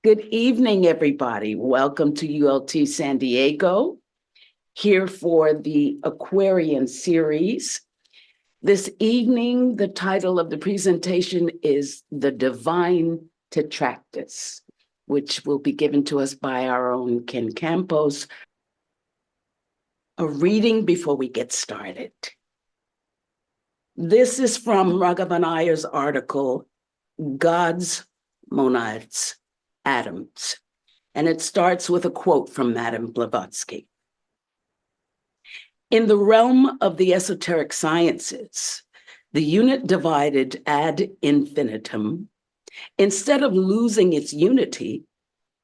Good evening, everybody. Welcome to ULT San Diego, here for the Aquarian series. This evening, the title of the presentation is The Divine Tetraktys, which will be given to us by our own Ken Campos. A reading before we get started. This is from Raghavan Iyer's article, God's Monads, Atoms. And it starts with a quote from Madame Blavatsky. In the realm of the esoteric sciences, the unit divided ad infinitum, instead of losing its unity,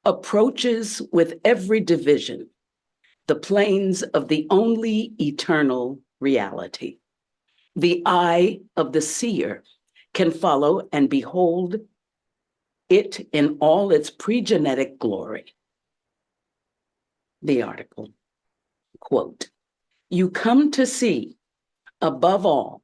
approaches with every division the planes of the only eternal reality. The eye of the seer can follow and behold it in all its pregenetic glory. The article, quote, "You come to see, above all,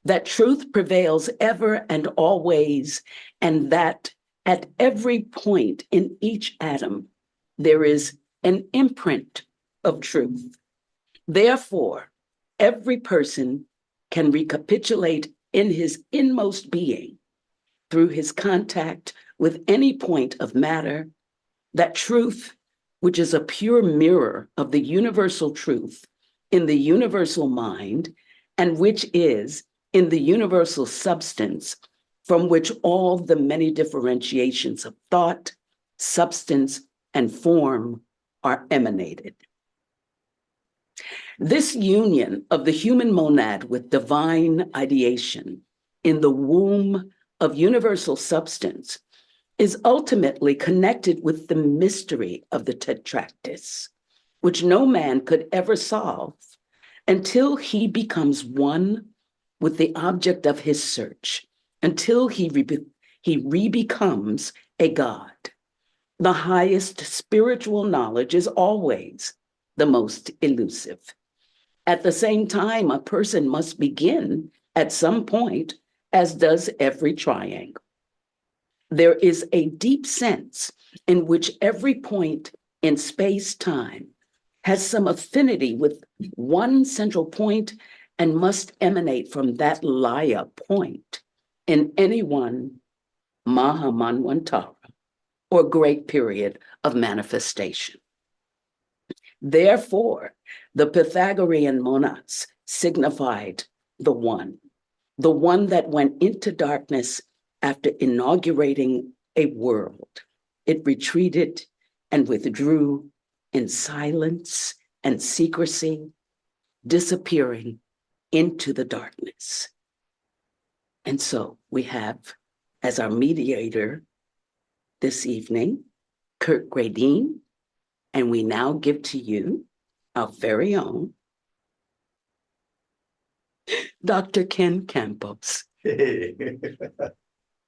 that truth prevails ever and always, and that at every point in each atom, there is an imprint of truth. Therefore, every person can recapitulate in his inmost being, through his contact with any point of matter, that truth, which is a pure mirror of the universal truth in the universal mind, and which is in the universal substance from which all the many differentiations of thought, substance, and form are emanated. This union of the human monad with divine ideation in the womb of universal substance is ultimately connected with the mystery of the Tetraktys, which no man could ever solve until he becomes one with the object of his search, until he re-becomes a god. The highest spiritual knowledge is always the most elusive. At the same time, a person must begin at some point, as does every triangle. There is a deep sense in which every point in space-time has some affinity with one central point and must emanate from that Laya point in any one Mahamanvantara, or great period of manifestation. Therefore, the Pythagorean monads signified the one that went into darkness after inaugurating a world. It retreated and withdrew in silence and secrecy, disappearing into the darkness. And so we have, as our mediator this evening, Kurt Gradine, and we now give to you our very own Dr. Ken Campos. Hey.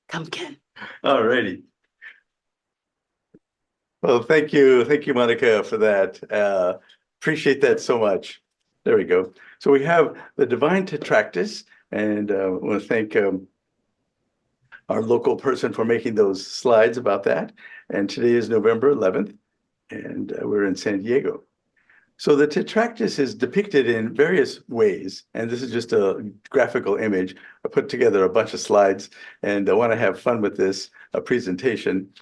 Come, Ken. All righty. Well, thank you, Monica, for that. Appreciate that so much. There we go. So we have the Divine Tetraktys, and I want to thank our local person for making those slides about that. And today is November 11th, and we're in San Diego. So the Tetraktys is depicted in various ways, and this is just a graphical image. I put together a bunch of slides, and I want to have fun with this presentation.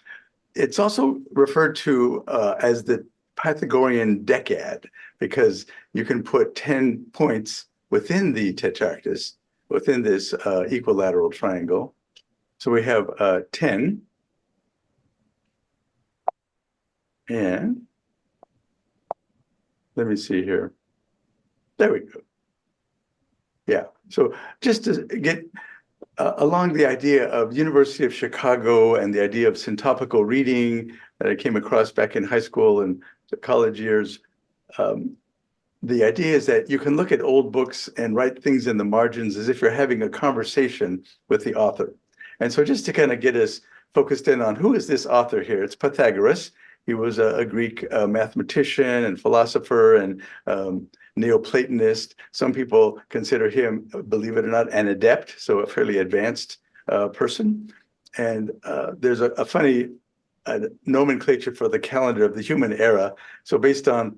It's also referred to as the Pythagorean decad, because you can put 10 points within the Tetraktys, within this equilateral triangle. So we have 10, and let me see here. There we go. Yeah, so just to get along the idea of University of Chicago and the idea of syntopical reading that I came across back in high school and the college years, the idea is that you can look at old books and write things in the margins as if you're having a conversation with the author. And so just to kind of get us focused in on who is this author here, it's Pythagoras. He was a Greek mathematician and philosopher and Neoplatonist. Some people consider him, believe it or not, an adept, so a fairly advanced person. And there's a funny a nomenclature for the calendar of the human era. So based on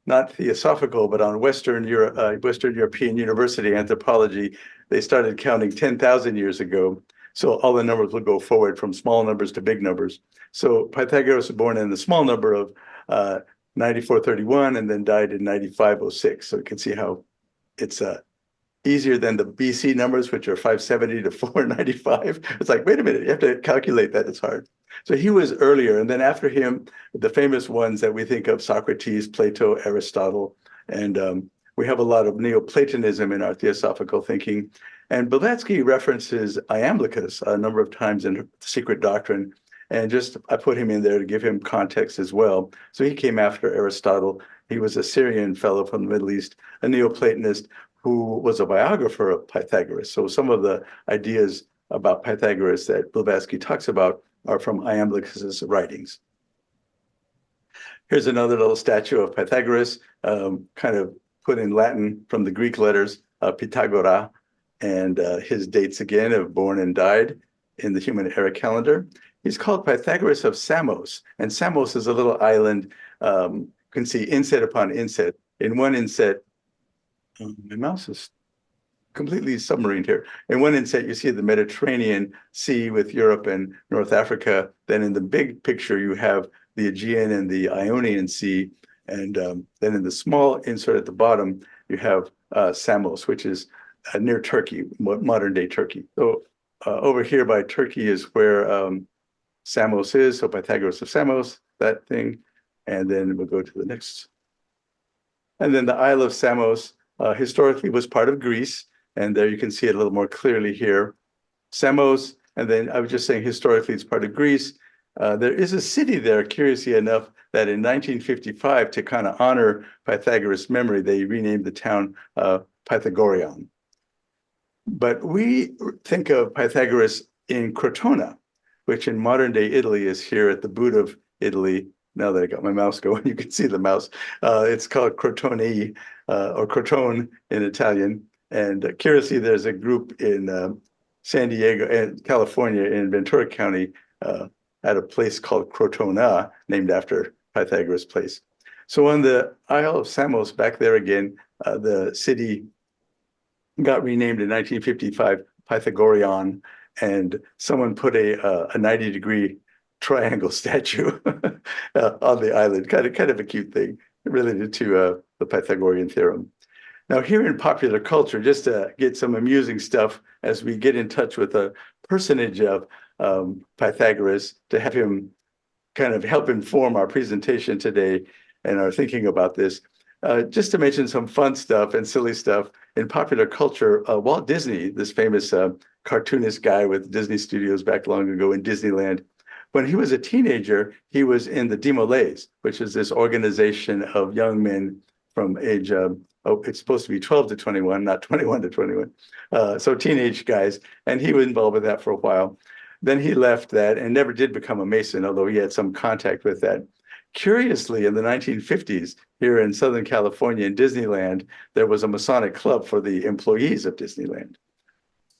not theosophical, but on Western European university anthropology, they started counting 10,000 years ago. So all the numbers will go forward from small numbers to big numbers. So Pythagoras was born in the small number of 9431 and then died in 9506. So you can see how it's easier than the BC numbers, which are 570 to 495. It's like, wait a minute, you have to calculate that. It's hard. So he was earlier. And then after him, the famous ones that we think of, Socrates, Plato, Aristotle, and we have a lot of Neoplatonism in our theosophical thinking. And Blavatsky references Iamblichus a number of times in Secret Doctrine. And just I put him in there to give him context as well. So he came after Aristotle. He was a Syrian fellow from the Middle East, a Neoplatonist who was a biographer of Pythagoras. So some of the ideas about Pythagoras that Blavatsky talks about are from Iamblichus's writings. Here's another little statue of Pythagoras, kind of put in Latin from the Greek letters, Pythagora, and his dates again of born and died in the human era calendar. He's called Pythagoras of Samos, and Samos is a little island. You can see inset upon inset. In one inset, my mouse is completely submarine here. In one inset, you see the Mediterranean Sea with Europe and North Africa. Then in the big picture, you have the Aegean and the Ionian Sea. And then in the small insert at the bottom, you have Samos, which is near Turkey, modern day Turkey. So over here by Turkey is where Samos is. So Pythagoras of Samos, that thing. And then we'll go to the next. And then the Isle of Samos historically was part of Greece. And there you can see it a little more clearly here. Samos, and then I was just saying historically it's part of Greece. There is a city there, curiously enough, that in 1955, to kind of honor Pythagoras' memory, they renamed the town Pythagoreon. But we think of Pythagoras in Crotona, which in modern day Italy is here at the boot of Italy. Now that I got my mouse going, you can see the mouse. It's called Crotone or Crotone in Italian. And curiously, there's a group in San Diego and California in Ventura County at a place called Crotona, named after Pythagoras' place. So on the Isle of Samos, back there again, the city got renamed in 1955 Pythagoreon, and someone put a 90-degree triangle statue on the island. Kind of a cute thing related to the Pythagorean theorem. Now, here in popular culture, just to get some amusing stuff as we get in touch with a personage of Pythagoras, to have him kind of help inform our presentation today and our thinking about this. Just to mention some fun stuff and silly stuff in popular culture, Walt Disney, this famous cartoonist guy with Disney Studios back long ago in Disneyland, when he was a teenager, he was in the Demolays, which is this organization of young men from age it's supposed to be 12 to 21, not 21 to 21. So teenage guys, and he was involved with that for a while. Then he left that and never did become a Mason, although he had some contact with that. Curiously, in the 1950s, here in Southern California in Disneyland, there was a Masonic club for the employees of Disneyland.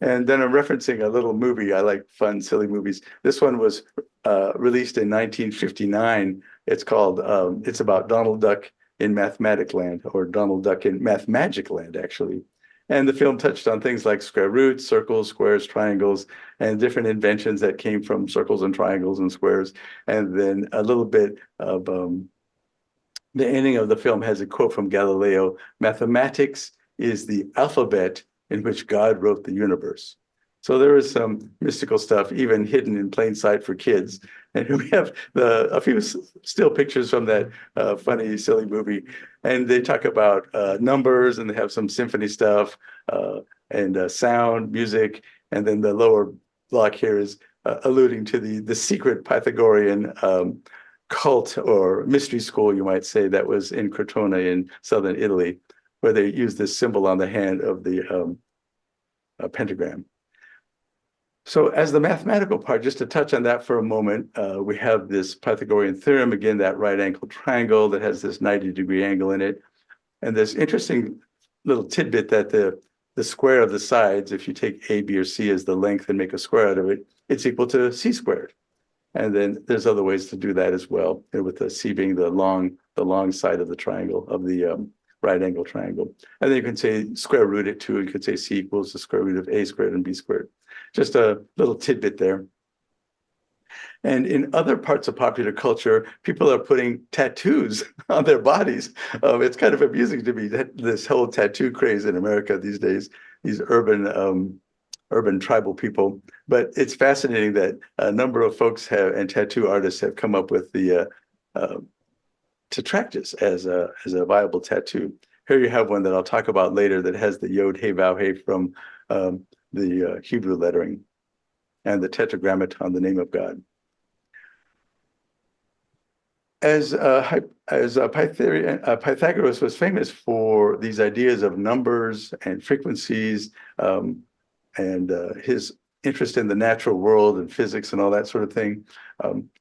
And then I'm referencing a little movie. I like fun, silly movies. This one was released in 1959. It's called, it's about Donald Duck in Mathematic Land, or Donald Duck in Mathmagic Land, actually. And the film touched on things like square roots, circles, squares, triangles, and different inventions that came from circles and triangles and squares. And then a little bit of the ending of the film has a quote from Galileo: "Mathematics is the alphabet in which God wrote the universe." So there is some mystical stuff even hidden in plain sight for kids. And we have a few still pictures from that funny, silly movie. And they talk about numbers, and they have some symphony stuff and sound, music. And then the lower block here is alluding to the secret Pythagorean cult or mystery school, you might say, that was in Crotona in southern Italy, where they used this symbol on the hand of the pentagram. So as the mathematical part, just to touch on that for a moment, we have this Pythagorean theorem, again, that right-angled triangle that has this 90-degree angle in it. And this interesting little tidbit that the square of the sides, if you take A, B, or C as the length and make a square out of it, it's equal to C squared. And then there's other ways to do that as well, with the C being the long side of the triangle, of the right angle triangle. And then you can say square root it too. You could say C equals the square root of A squared and B squared. Just a little tidbit there. And in other parts of popular culture, people are putting tattoos on their bodies. It's kind of amusing to me that this whole tattoo craze in America these days, these urban tribal people. But it's fascinating that a number of folks have, and tattoo artists have come up with the Tetraktys as a viable tattoo. Here you have one that I'll talk about later that has the Yod Hey Vav Hey from the Hebrew lettering and the Tetragrammaton, the name of God. As Pythagoras was famous for these ideas of numbers and frequencies, and his interest in the natural world and physics and all that sort of thing.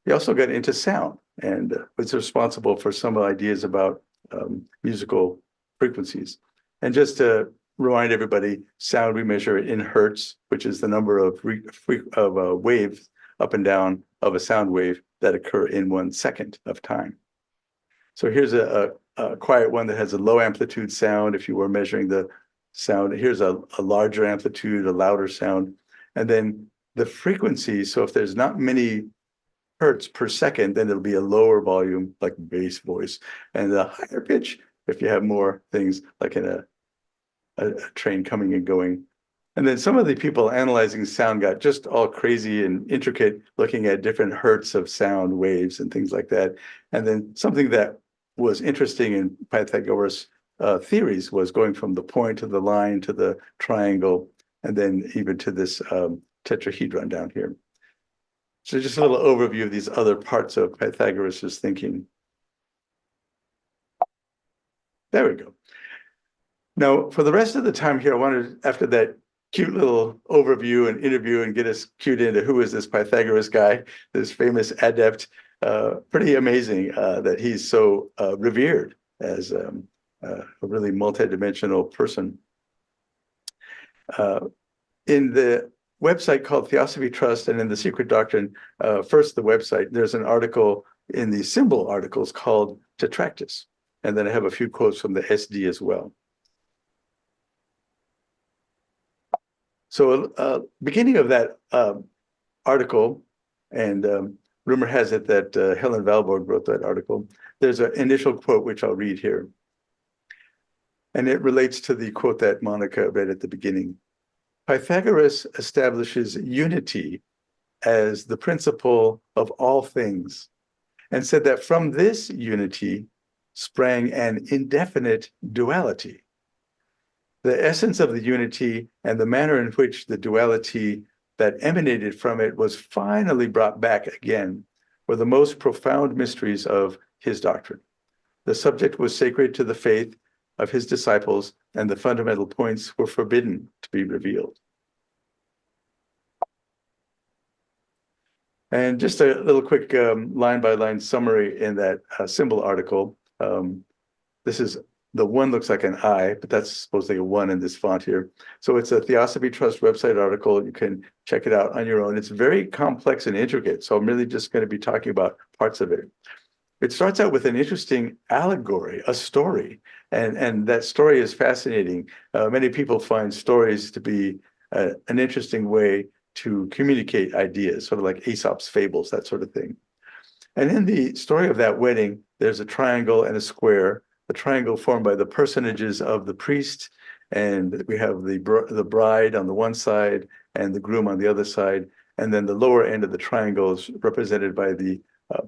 He also got into sound and was responsible for some ideas about musical frequencies. And just to remind everybody, sound we measure in hertz, which is the number of waves up and down of a sound wave that occur in 1 second of time. So here's a quiet one that has a low amplitude sound. If you were measuring the sound, here's a larger amplitude, a louder sound. And then the frequency, so if there's not many hertz per second, then it'll be a lower volume, like bass voice. And the higher pitch, if you have more things like in a train coming and going. And then some of the people analyzing sound got just all crazy and intricate, looking at different hertz of sound waves and things like that. And then something that was interesting in Pythagoras' theories was going from the point to the line to the triangle, and then even to this tetrahedron down here. So just a little overview of these other parts of Pythagoras' thinking. There we go. Now, for the rest of the time here, I wanted, after that cute little overview and interview, and get us cued into who is this Pythagoras guy, this famous adept. Pretty amazing that he's so revered as a really multidimensional person. In the website called Theosophy Trust and in the Secret Doctrine, first the website, there's an article in the symbol articles called Tetraktys. And then I have a few quotes from the SD as well. So beginning of that article, and rumor has it that Helen Valborg wrote that article, there's an initial quote which I'll read here. And it relates to the quote that Monica read at the beginning. Pythagoras establishes unity as the principle of all things, and said that from this unity sprang an indefinite duality. The essence of the unity and the manner in which the duality that emanated from it was finally brought back again were the most profound mysteries of his doctrine. The subject was sacred to the faith of his disciples, and the fundamental points were forbidden to be revealed. And just a little quick line-by-line summary in that symbol article. This is, the one looks like an I, but that's supposed to be a 1 in this font here. So it's a Theosophy Trust website article. You can check it out on your own. It's very complex and intricate, so I'm really just going to be talking about parts of it. It starts out with an interesting allegory, a story, and that story is fascinating. Many people find stories to be an interesting way to communicate ideas, sort of like Aesop's fables, that sort of thing. And in the story of that wedding, there's a triangle and a square, the triangle formed by the personages of the priest, and we have the bride on the one side and the groom on the other side, and then the lower end of the triangle is represented by the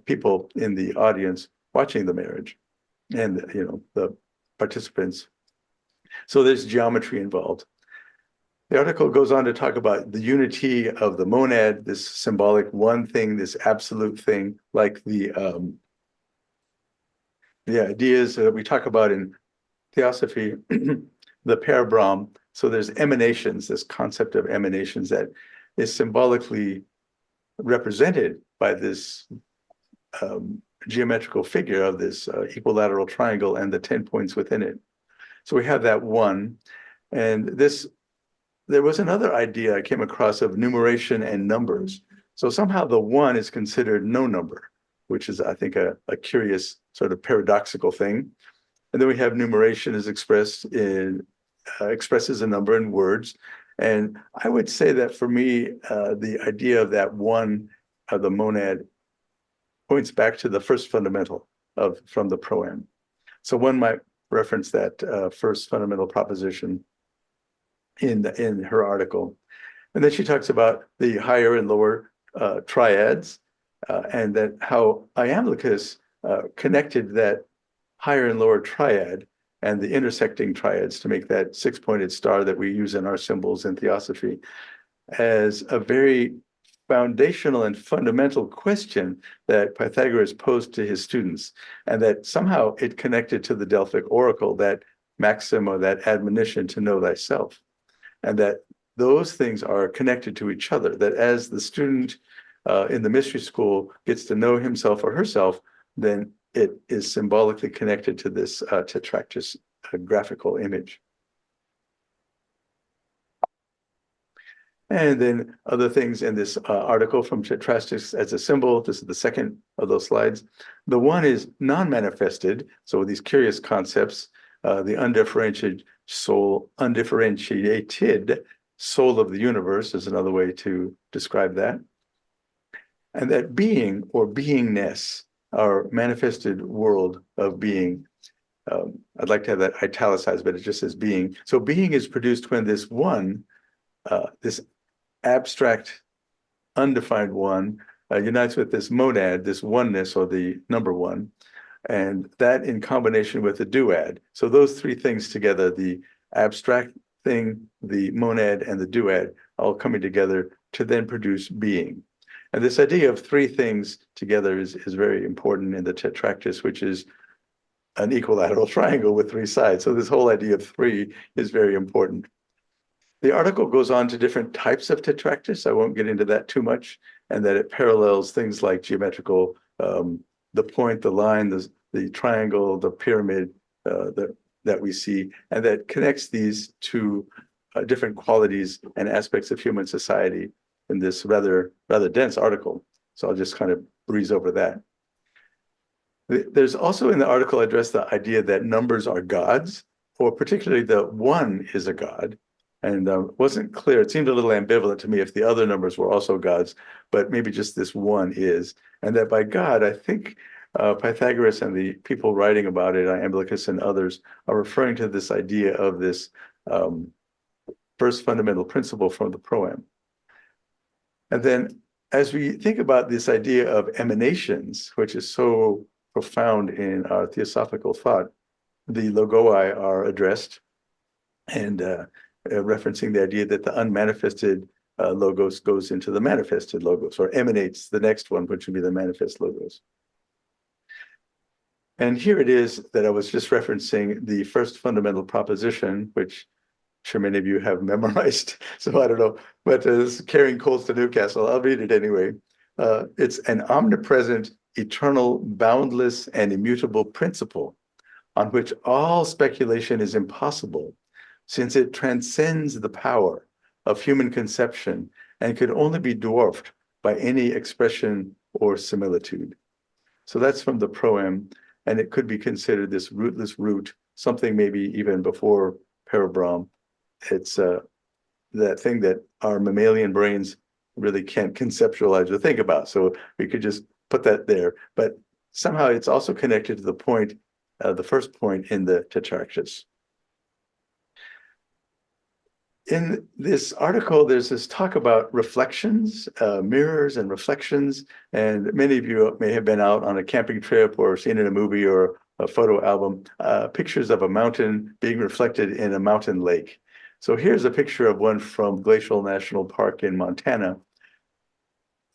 people in the audience watching the marriage, and the participants. So there's geometry involved. The article goes on to talk about the unity of the monad, this symbolic one thing, this absolute thing, like the ideas that we talk about in Theosophy, the parabrahm. So there's emanations, this concept of emanations that is symbolically represented by this geometrical figure of this equilateral triangle and the 10 points within it. So we have that one, and there was another idea I came across of numeration and numbers. So somehow the one is considered no number, which is, I think, a curious sort of paradoxical thing. And then we have numeration is expressed in expresses a number in words. And I would say that for me, the idea of that one, the monad, points back to the first fundamental from the proem. So one might reference that first fundamental proposition in her article. And then she talks about the higher and lower triads, and that how Iamblichus connected that higher and lower triad and the intersecting triads to make that six-pointed star that we use in our symbols in Theosophy as a very foundational and fundamental question that Pythagoras posed to his students, and that somehow it connected to the Delphic oracle, that maxim or that admonition to know thyself, and that those things are connected to each other, that as the student in the mystery school gets to know himself or herself, then it is symbolically connected to this Tetraktys graphical image. And then other things in this article from Tetraktys as a symbol. This is the second of those slides. The one is non-manifested. So these curious concepts, the undifferentiated soul of the universe is another way to describe that. And that being or beingness, our manifested world of being. I'd like to have that italicized, but it just says being. So being is produced when this one, this abstract, undefined one, unites with this monad, this oneness or the number one, and that in combination with the duad. So those three things together, the abstract thing, the monad, and the duad, all coming together to then produce being. And this idea of three things together is very important in the Tetraktys, which is an equilateral triangle with three sides. So this whole idea of three is very important. The article goes on to different types of Tetraktys. I won't get into that too much, and that it parallels things like geometrical, the point, the line, the triangle, the pyramid that we see, and that connects these to different qualities and aspects of human society in this rather dense article. So I'll just kind of breeze over that. There's also in the article addressed the idea that numbers are gods, or particularly the one is a god. And wasn't clear. It seemed a little ambivalent to me if the other numbers were also gods, but maybe just this one is. And that by God, I think Pythagoras and the people writing about it, Iamblichus and others, are referring to this idea of this first fundamental principle from the proem. And then as we think about this idea of emanations, which is so profound in our theosophical thought, the logoi are addressed, and referencing the idea that the unmanifested logos goes into the manifested logos, or emanates the next one, which would be the manifest logos. And here it is that I was just referencing the first fundamental proposition, which I'm sure many of you have memorized, so I don't know, but it's carrying coals to Newcastle. I'll read it anyway. It's an omnipresent, eternal, boundless, and immutable principle on which all speculation is impossible, since it transcends the power of human conception and could only be dwarfed by any expression or similitude. So that's from the proem, and it could be considered this rootless root, something maybe even before Parabrahm. It's that thing that our mammalian brains really can't conceptualize or think about. So we could just put that there. But somehow it's also connected to the point, the first point in the Tetraktys. In this article, there's this talk about reflections, mirrors and reflections. And many of you may have been out on a camping trip or seen in a movie or a photo album, pictures of a mountain being reflected in a mountain lake. So here's a picture of one from Glacial National Park in Montana.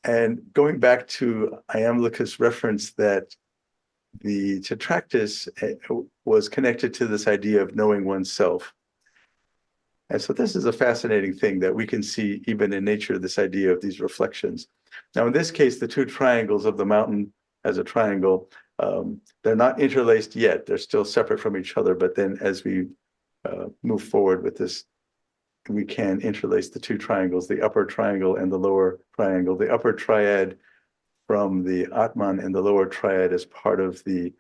And going back to Iamblichus' reference that the Tetraktys was connected to this idea of knowing oneself. And so this is a fascinating thing that we can see even in nature, this idea of these reflections. Now, in this case, the two triangles of the mountain as a triangle, they're not interlaced yet. They're still separate from each other. But then as we move forward with this we can interlace the two triangles, the upper triangle and the lower triangle, the upper triad from the Atman and the lower triad as part of the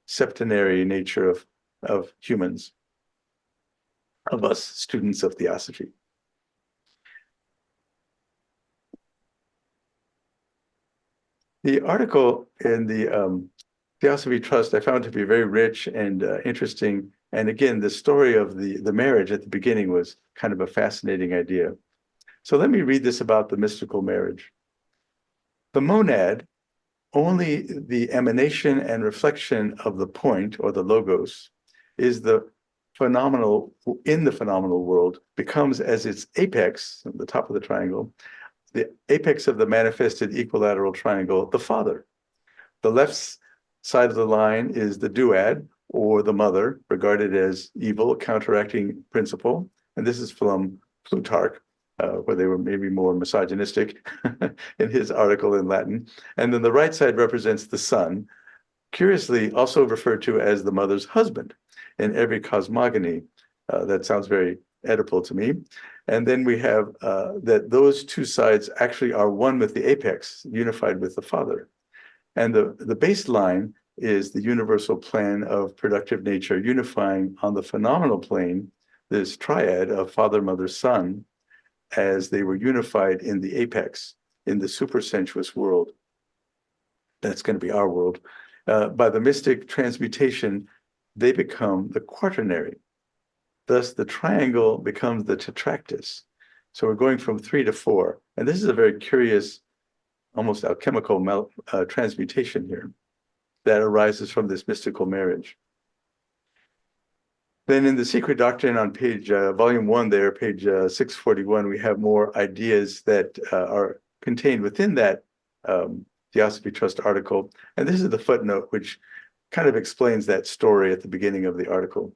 septenary nature of humans, of us students of theosophy. The article in the Theosophy Trust I found to be very rich and interesting. And again, the story of the marriage at the beginning was kind of a fascinating idea. So let me read this about the mystical marriage. The monad, only the emanation and reflection of the point or the logos, is the phenomenal in the phenomenal world, becomes as its apex, at the top of the triangle, the apex of the manifested equilateral triangle, the father. The left side of the line is the duad, or the mother, regarded as evil, counteracting principle. And this is from Plutarch, where they were maybe more misogynistic in his article in Latin. And then the right side represents the son, curiously also referred to as the mother's husband in every cosmogony. That sounds very Oedipal to me. And then we have that those two sides actually are one with the apex, unified with the father. And the baseline is the universal plan of productive nature, unifying on the phenomenal plane this triad of father, mother, son, as they were unified in the apex, in the supersensuous world. That's going to be our world. By the mystic transmutation, they become the quaternary. Thus, the triangle becomes the tetraktys. So we're going from 3 to 4. And this is a very curious, almost alchemical transmutation here that arises from this mystical marriage. Then in the Secret Doctrine on page, volume 1 there, page 641, we have more ideas that are contained within that Theosophy Trust article. And this is the footnote, which kind of explains that story at the beginning of the article.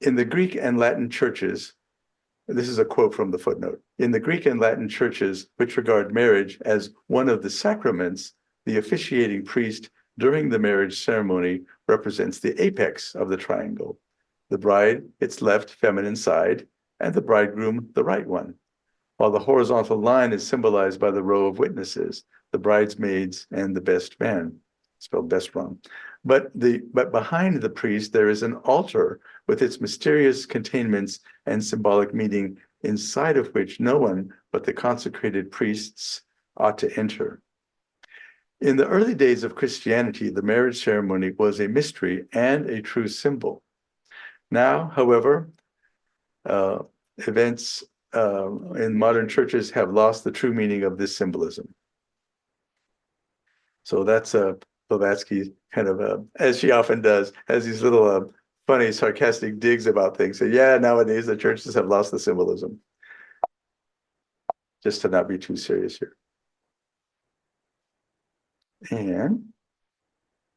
In the Greek and Latin churches, this is a quote from the footnote, in the Greek and Latin churches, which regard marriage as one of the sacraments, the officiating priest during the marriage ceremony represents the apex of the triangle, the bride, its left feminine side, and the bridegroom, the right one, while the horizontal line is symbolized by the row of witnesses, the bridesmaids and the best man, spelled best wrong. But behind the priest, there is an altar with its mysterious containments and symbolic meaning, inside of which no one but the consecrated priests ought to enter. In the early days of Christianity, the marriage ceremony was a mystery and a true symbol. Now, however, events in modern churches have lost the true meaning of this symbolism. So that's Blavatsky kind of, as she often does, has these little funny, sarcastic digs about things. So yeah, nowadays the churches have lost the symbolism. Just to not be too serious here. And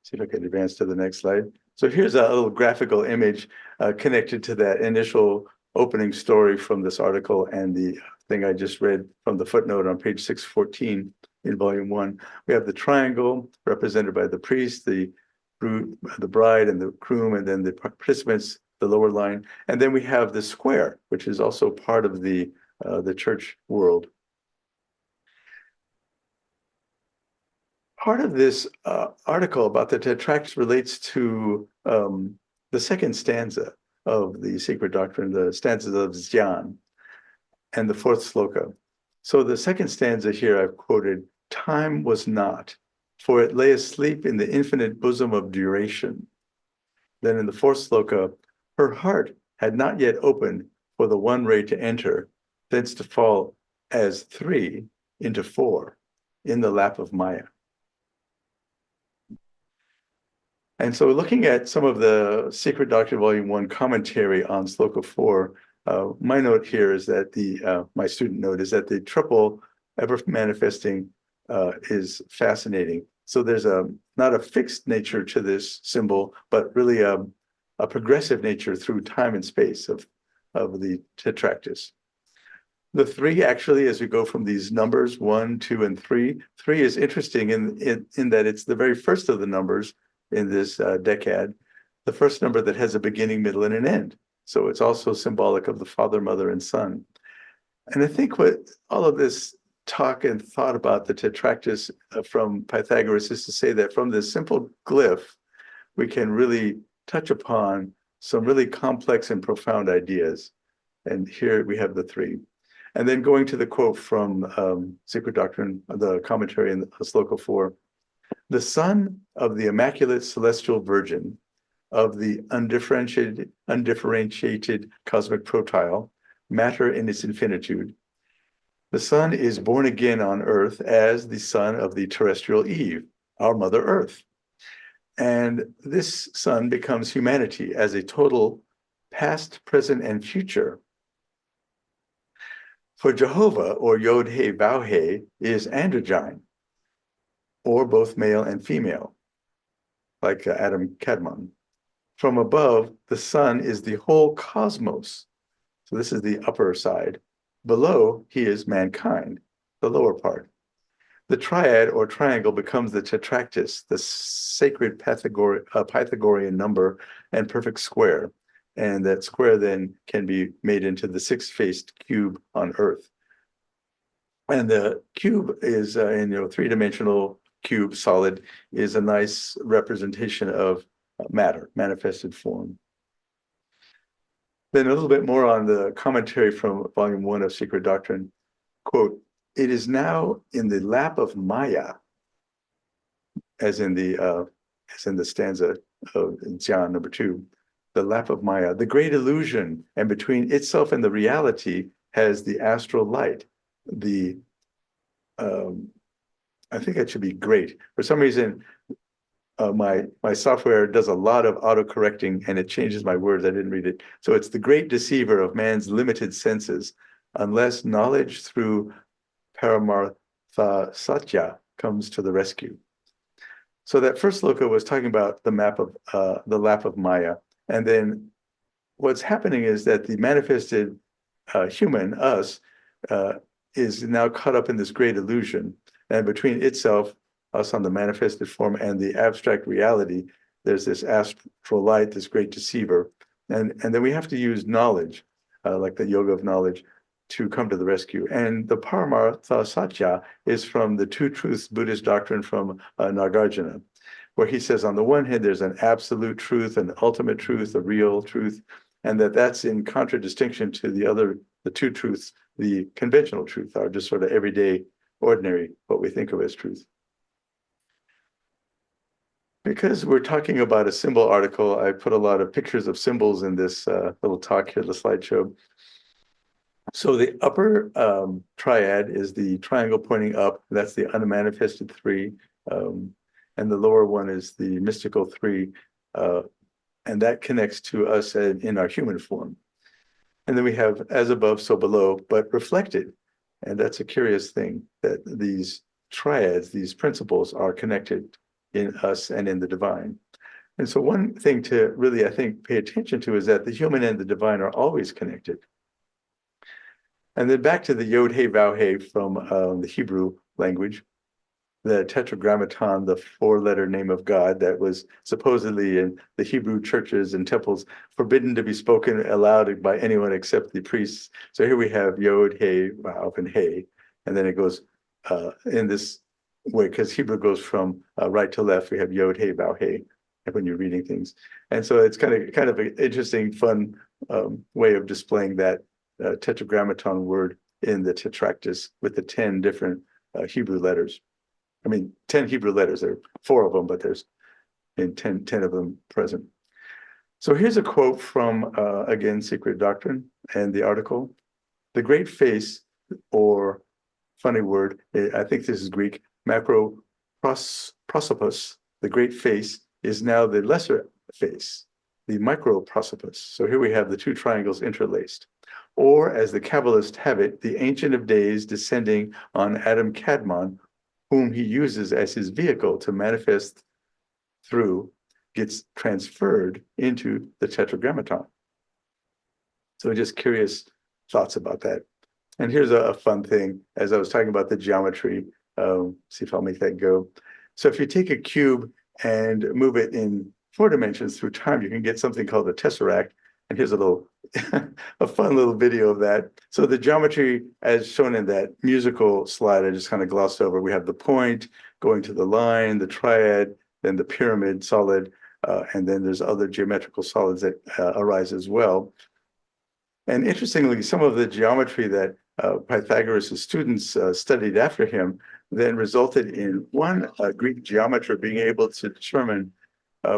see if I can advance to the next slide. So here's a little graphical image connected to that initial opening story from this article and the thing I just read from the footnote on page 614 in volume 1. We have the triangle represented by the priest, the bride and the groom, and then the participants, the lower line. And then we have the square, which is also part of the church world. Part of this article about the Tetraktys relates to the second stanza of the Secret Doctrine, the stanzas of Zyan, and the fourth sloka. So the second stanza here I've quoted, time was not, for it lay asleep in the infinite bosom of duration. Then in the fourth sloka, her heart had not yet opened for the one ray to enter, thence to fall as 3 into 4 in the lap of Maya. And so looking at some of the Secret Doctrine Volume 1 commentary on Sloka 4, my note here is that my student note is that the triple ever manifesting is fascinating. So there's not a fixed nature to this symbol, but really a progressive nature through time and space of the Tetraktys. The 3 actually, as we go from these numbers, 1, 2, and 3, 3 is interesting in that it's the very first of the numbers in this decad, the first number that has a beginning, middle, and an end. So it's also symbolic of the Father, Mother, and Son. And I think what all of this talk and thought about the Tetraktys from Pythagoras is to say that from this simple glyph, we can really touch upon some really complex and profound ideas. And here we have the three. And then going to the quote from Secret Doctrine, the commentary in Sloka 4, the Son of the Immaculate Celestial Virgin, of the undifferentiated cosmic protyle, matter in its infinitude. The Son is born again on earth as the son of the terrestrial Eve, our Mother Earth. And this Son becomes humanity as a total past, present, and future. For Jehovah, or Yod-He, Vav-He, is androgyne, or both male and female, like Adam Kadmon. From above, the Son is the whole cosmos. So this is the upper side. Below, he is mankind, the lower part. The triad or triangle becomes the Tetraktys, the sacred Pythagorean number and perfect square. And that square then can be made into the six-faced cube on Earth. And the cube is in three-dimensional cube, solid, is a nice representation of matter, manifested form. Then a little bit more on the commentary from Volume 1 of Secret Doctrine. Quote, it is now in the lap of Maya, as in the stanza of John number 2, the lap of Maya, the great illusion, and between itself and the reality has the astral light. The I think that should be great. For some reason, my software does a lot of auto-correcting and it changes my words. I didn't read it. So it's the great deceiver of man's limited senses, unless knowledge through Paramartha Satya comes to the rescue. So that first sloka was talking about the lap of Maya. And then what's happening is that the manifested human, us, is now caught up in this great illusion. And between itself, us on the manifested form, and the abstract reality, there's this astral light, this great deceiver. And then we have to use knowledge, like the yoga of knowledge, to come to the rescue. And the Paramartha Satya is from the Two Truths Buddhist doctrine from Nagarjuna, where he says on the one hand, there's an absolute truth, an ultimate truth, a real truth, and that's in contradistinction to the two truths, the conventional truth, are just sort of everyday, ordinary, what we think of as truth. Because we're talking about a symbol article, I put a lot of pictures of symbols in this little talk here, the slideshow. So the upper triad is the triangle pointing up. That's the unmanifested three. And the lower one is the mystical three. And that connects to us in our human form. And then we have as above, so below, but reflected. And that's a curious thing, that these triads, these principles, are connected in us and in the divine. And so one thing to really, I think, pay attention to is that the human and the divine are always connected. And then back to the Yod-He, Vav-He from the Hebrew language, the Tetragrammaton, the four-letter name of God that was supposedly in the Hebrew churches and temples forbidden to be spoken aloud by anyone except the priests. So here we have Yod, He, Vav, and He, and then it goes in this way, because Hebrew goes from right to left. We have Yod, He, Vav, He when you're reading things, and so it's kind of an interesting, fun way of displaying that Tetragrammaton word in the Tetraktys with the 10 different Hebrew letters. I mean, 10 Hebrew letters. There are 4 of them, but there's 10 of them present. So here's a quote from, again, Secret Doctrine and the article. The great face, or funny word, I think this is Greek, macroprosopos, the great face, is now the lesser face, the microprosopos. So here we have the two triangles interlaced. Or, as the Kabbalists have it, the Ancient of Days descending on Adam Kadmon, whom he uses as his vehicle to manifest through, gets transferred into the Tetragrammaton. So just curious thoughts about that. And here's a fun thing, as I was talking about the geometry, see if I'll make that go. So if you take a cube and move it in 4 dimensions through time, you can get something called a tesseract. And here's a little a fun little video of that. So the geometry, as shown in that musical slide, I just kind of glossed over. We have the point going to the line, the triad, then the pyramid solid, and then there's other geometrical solids that arise as well. And interestingly, some of the geometry that Pythagoras' students studied after him then resulted in one Greek geometer being able to determine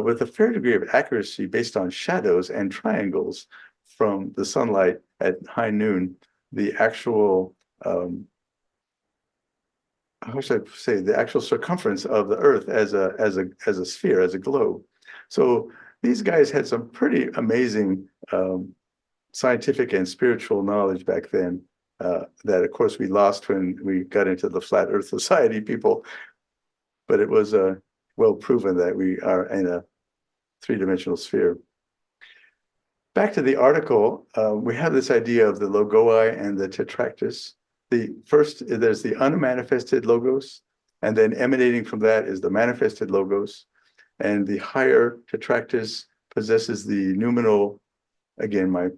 with a fair degree of accuracy based on shadows and triangles from the sunlight at high noon, the actual, how should I say, the actual circumference of the Earth as a sphere, as a globe. So these guys had some pretty amazing scientific and spiritual knowledge back then that, of course, we lost when we got into the Flat Earth Society people. But it was well proven that we are in a three-dimensional sphere. Back to the article, we have this idea of the logoi and the tetraktys. There's the unmanifested logos, and then emanating from that is the manifested logos. And the higher tetraktys possesses the noumenal, again, my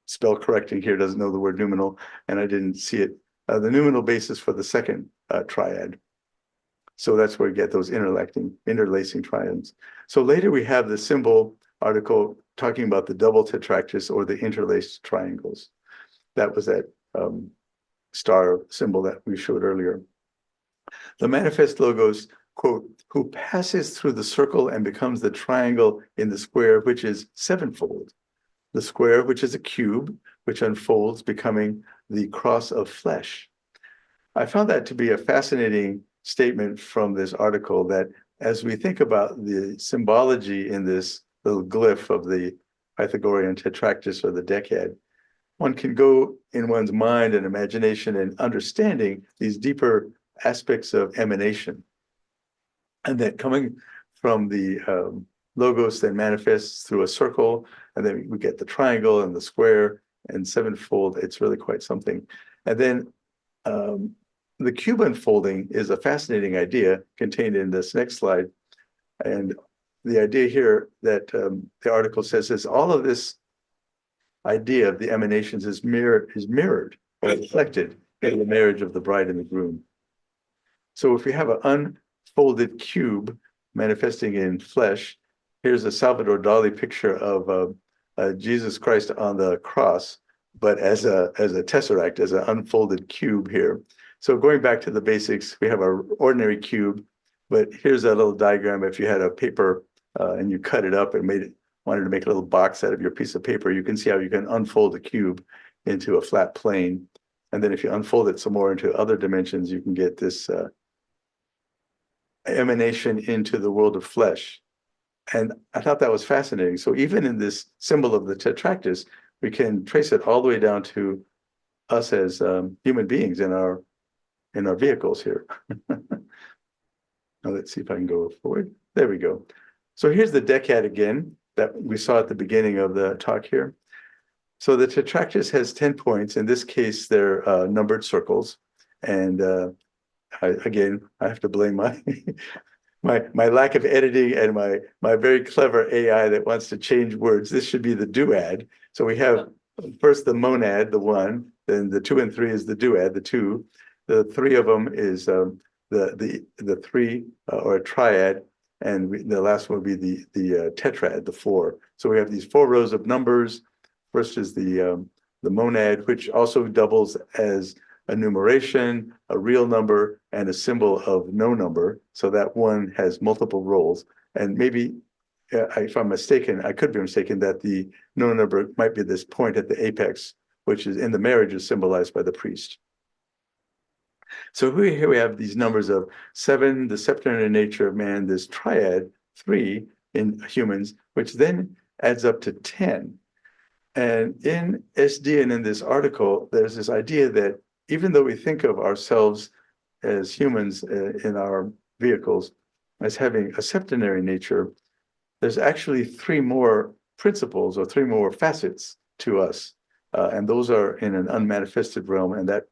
spell correcting here doesn't know the word noumenal, and I didn't see it, the noumenal basis for the second triad. So that's where we get those interlacing triads. So later we have the symbol article talking about the double tetraktys or the interlaced triangles. That was that star symbol that we showed earlier. The manifest logos, quote, who passes through the circle and becomes the triangle in the square, which is sevenfold. The square, which is a cube, which unfolds, becoming the cross of flesh. I found that to be a fascinating statement from this article, that as we think about the symbology in this little glyph of the Pythagorean tetraktys or the decad, one can go in one's mind and imagination and understanding these deeper aspects of emanation. And that coming from the logos that manifests through a circle, and then we get the triangle and the square and sevenfold. It's really quite something. And then the cube unfolding is a fascinating idea contained in this next slide. And the idea here that the article says is all of this idea of the emanations is mirrored or reflected in the marriage of the bride and the groom. So if we have an unfolded cube manifesting in flesh, here's a Salvador Dali picture of Jesus Christ on the cross, but as a tesseract, as an unfolded cube here. So going back to the basics, we have our ordinary cube, but here's a little diagram. If you had a paper and you cut it up and wanted to make a little box out of your piece of paper, you can see how you can unfold a cube into a flat plane. And then if you unfold it some more into other dimensions, you can get this emanation into the world of flesh. And I thought that was fascinating. So even in this symbol of the tetraktys, we can trace it all the way down to us as human beings in our vehicles here. Now let's see if I can go forward. There we go. So here's the decad again that we saw at the beginning of the talk here. So the tetraktys has 10 points. In this case, they're numbered circles. And I have to blame my lack of editing and my very clever AI that wants to change words. This should be the duad. So we have first the monad, the one, then the 2 and 3 is the duad, the 2. The 3 of them is the 3 or a triad, and the last one would be the tetrad, the 4. So we have these 4 rows of numbers. First is the monad, which also doubles as a numeration, a real number, and a symbol of no number. So that one has multiple roles. And maybe, if I'm mistaken, I could be mistaken that the no number might be this point at the apex, which is in the marriage is symbolized by the priest. So here we have these numbers of 7, the septenary nature of man, this triad, 3 in humans, which then adds up to 10. And in SD and in this article, there's this idea that even though we think of ourselves as humans in our vehicles as having a septenary nature, there's actually 3 more principles or 3 more facets to us. And those are in an unmanifested realm, and that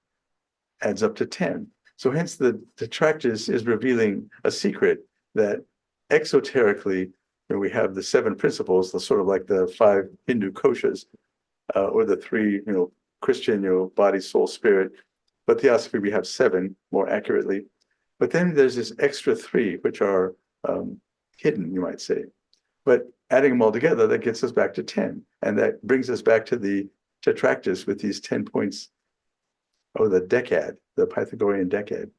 adds up to 10. So hence the tetraktys is revealing a secret that exoterically, and we have the seven principles, the sort of like the five Hindu koshas, or the three, Christian, body, soul, spirit. But theosophy, we have seven more accurately. But then there's this extra three, which are hidden, you might say. But adding them all together, that gets us back to 10. And that brings us back to the Tetraktys with these 10 points, or the decad, the Pythagorean decad.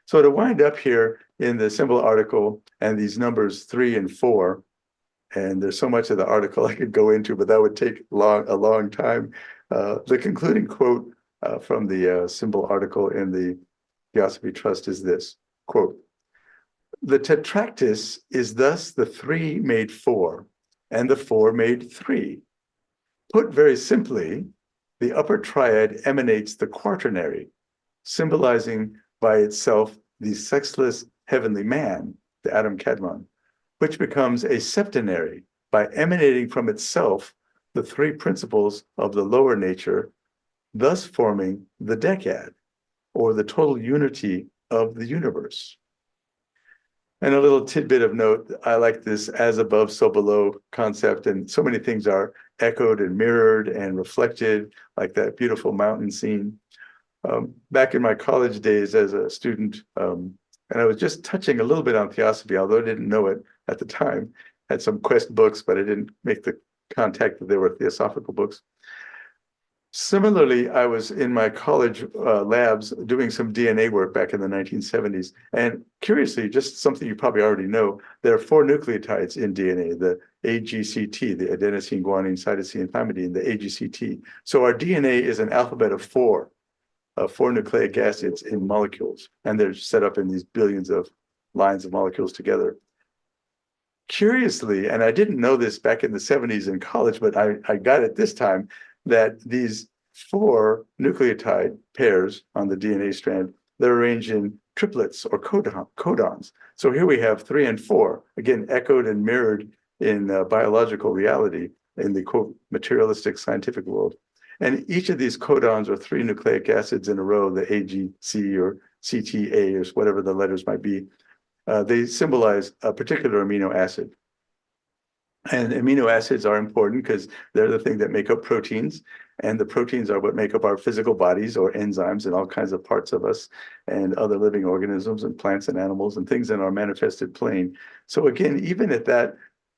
So to wind up here in the symbol article and these numbers 3 and 4, and there's so much of the article I could go into, but that would take a long time. The concluding quote from the symbol article in the Theosophy Trust is this, quote, "The Tetraktys is thus the 3 made 4, and the 4 made 3. Put very simply, the upper triad emanates the quaternary, symbolizing by itself the sexless heavenly man, the Adam Kadmon, which becomes a septenary by emanating from itself the 3 principles of the lower nature, thus forming the decad, or the total unity of the universe." And a little tidbit of note, I like this as above, so below concept, and so many things are echoed and mirrored and reflected, like that beautiful mountain scene. Back in my college days as a student, and I was just touching a little bit on theosophy, although I didn't know it at the time. Had some Quest books, but I didn't make the contact that they were theosophical books. Similarly, I was in my college labs doing some DNA work back in the 1970s. And curiously, just something you probably already know, there are 4 nucleotides in DNA, the AGCT, the adenosine, guanine, cytosine, thymidine, the AGCT. So our DNA is an alphabet of 4 nucleic acids in molecules, and they're set up in these billions of lines of molecules together. Curiously, and I didn't know this back in the 70s in college, but I got it this time, that these 4 nucleotide pairs on the DNA strand, they're arranged in triplets or codons. So here we have 3 and 4, again, echoed and mirrored in biological reality in the quote materialistic scientific world. And each of these codons are 3 nucleic acids in a row, the AGC or CTA or whatever the letters might be. They symbolize a particular amino acid. And amino acids are important because they're the thing that make up proteins. And the proteins are what make up our physical bodies, or enzymes and all kinds of parts of us and other living organisms and plants and animals and things in our manifested plane. So again, even at that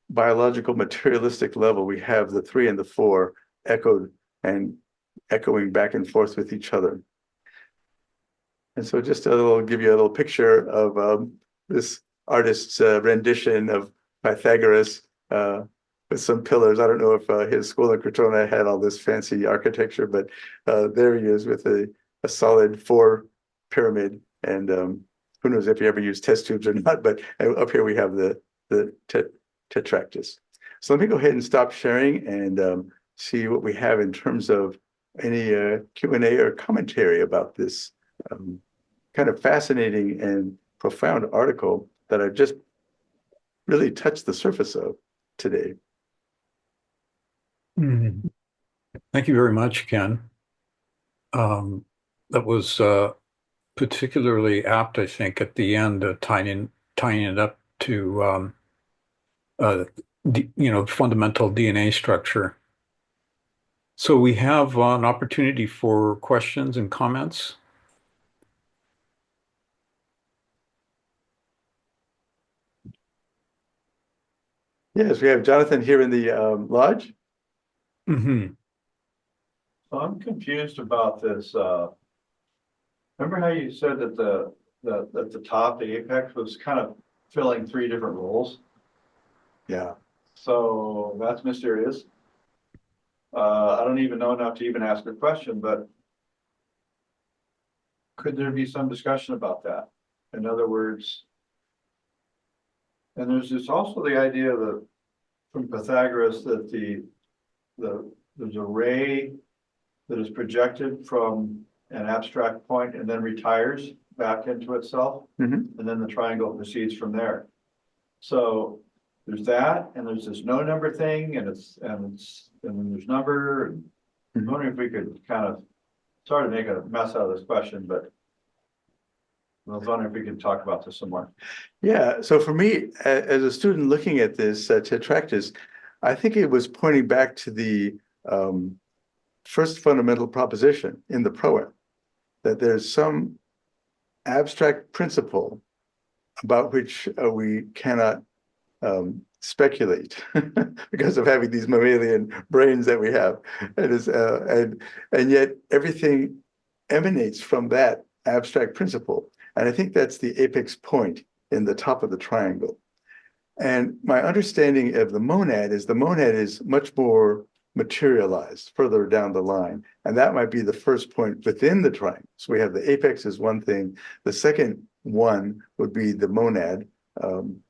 biological materialistic level, we have the 3 and the 4 echoed and echoing back and forth with each other. And so just give you a little picture of this artist's rendition of Pythagoras with some pillars. I don't know if his school in Crotona had all this fancy architecture, but there he is with a solid 4 pyramid. And who knows if he ever used test tubes or not, but up here we have the Tetraktys. So let me go ahead and stop sharing and see what we have in terms of any Q&A or commentary about this kind of fascinating and profound article that I've just really touched the surface of today. Thank you very much, Ken. That was particularly apt, I think, at the end, tying it up to fundamental DNA structure. So we have an opportunity for questions and comments. Yes, we have Jonathan here in the lodge. Mm-hmm. So I'm confused about this. Remember how you said that at the top, the apex was kind of filling 3 different roles? Yeah. So that's mysterious. I don't even know enough to even ask a question, but could there be some discussion about that? In other words, and there's also the idea that from Pythagoras that there's a ray that is projected from an abstract point and then retires back into itself, and then the triangle proceeds from there. So there's that, and there's this no number thing, and then there's number. And I'm wondering if we could kind of, sorry to make a mess out of this question, but I was wondering if we could talk about this some more. Yeah, so for me, as a student looking at this Tetraktys, I think it was pointing back to the first fundamental proposition in the proem, that there's some abstract principle about which we cannot speculate because of having these mammalian brains that we have. And yet everything emanates from that abstract principle. And I think that's the apex point in the top of the triangle. And my understanding of the monad is much more materialized further down the line. And that might be the first point within the triangle. So we have the apex is one thing. The second one would be the monad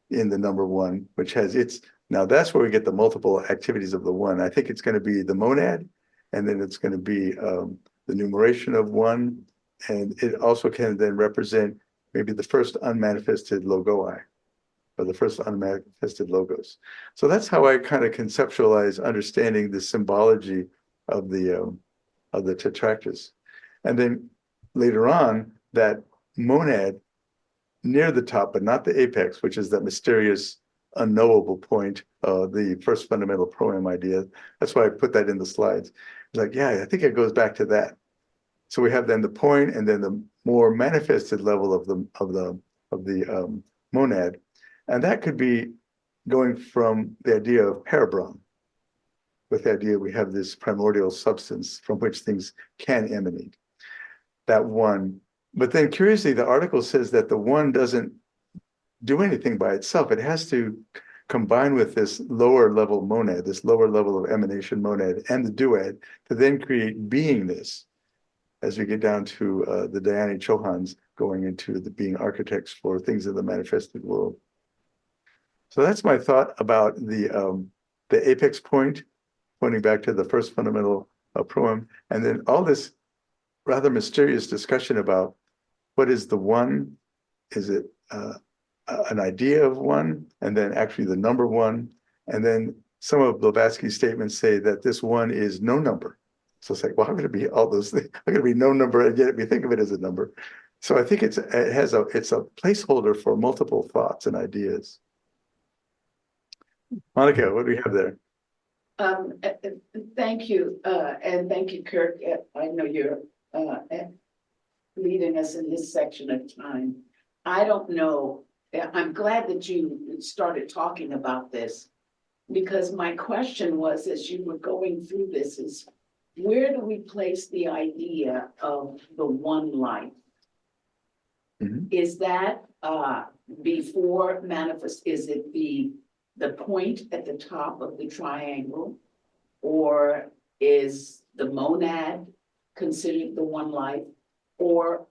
in the number one, which has its, now that's where we get the multiple activities of the one. I think it's going to be the monad, and then it's going to be the numeration of one. And it also can then represent maybe the first unmanifested logoi, or the first unmanifested logos. So that's how I kind of conceptualize understanding the symbology of the Tetraktys. And then later on, that monad near the top, but not the apex, which is that mysterious, unknowable point, the first fundamental proem idea. That's why I put that in the slides. It's like, yeah, I think it goes back to that. So we have then the point, and then the more manifested level of the monad, and that could be going from the idea of parabron, with the idea we have this primordial substance from which things can emanate. That one, but then curiously, the article says that the one doesn't do anything by itself. It has to combine with this lower level monad, this lower level of emanation monad, and the duad to then create beingness. As we get down to the Dhyani Chohans going into the being architects for things in the manifested world. So that's my thought about the apex point, pointing back to the first fundamental proem, and then all this rather mysterious discussion about what is the one? Is it an idea of one, and then actually the number one? And then some of Blavatsky's statements say that this one is no number. So it's like, well, how could it be all those things? How could it be no number, and yet we think of it as a number? So I think it's a placeholder for multiple thoughts and ideas. Monica, what do we have there? Thank you, and thank you, Kirk. I know you're leading us in this section of time. I don't know. I'm glad that you started talking about this, because my question was, as you were going through this, is where do we place the idea of the one life? Mhm. Is that before manifest? Is it the point at the top of the triangle, or is the monad considered the one life, or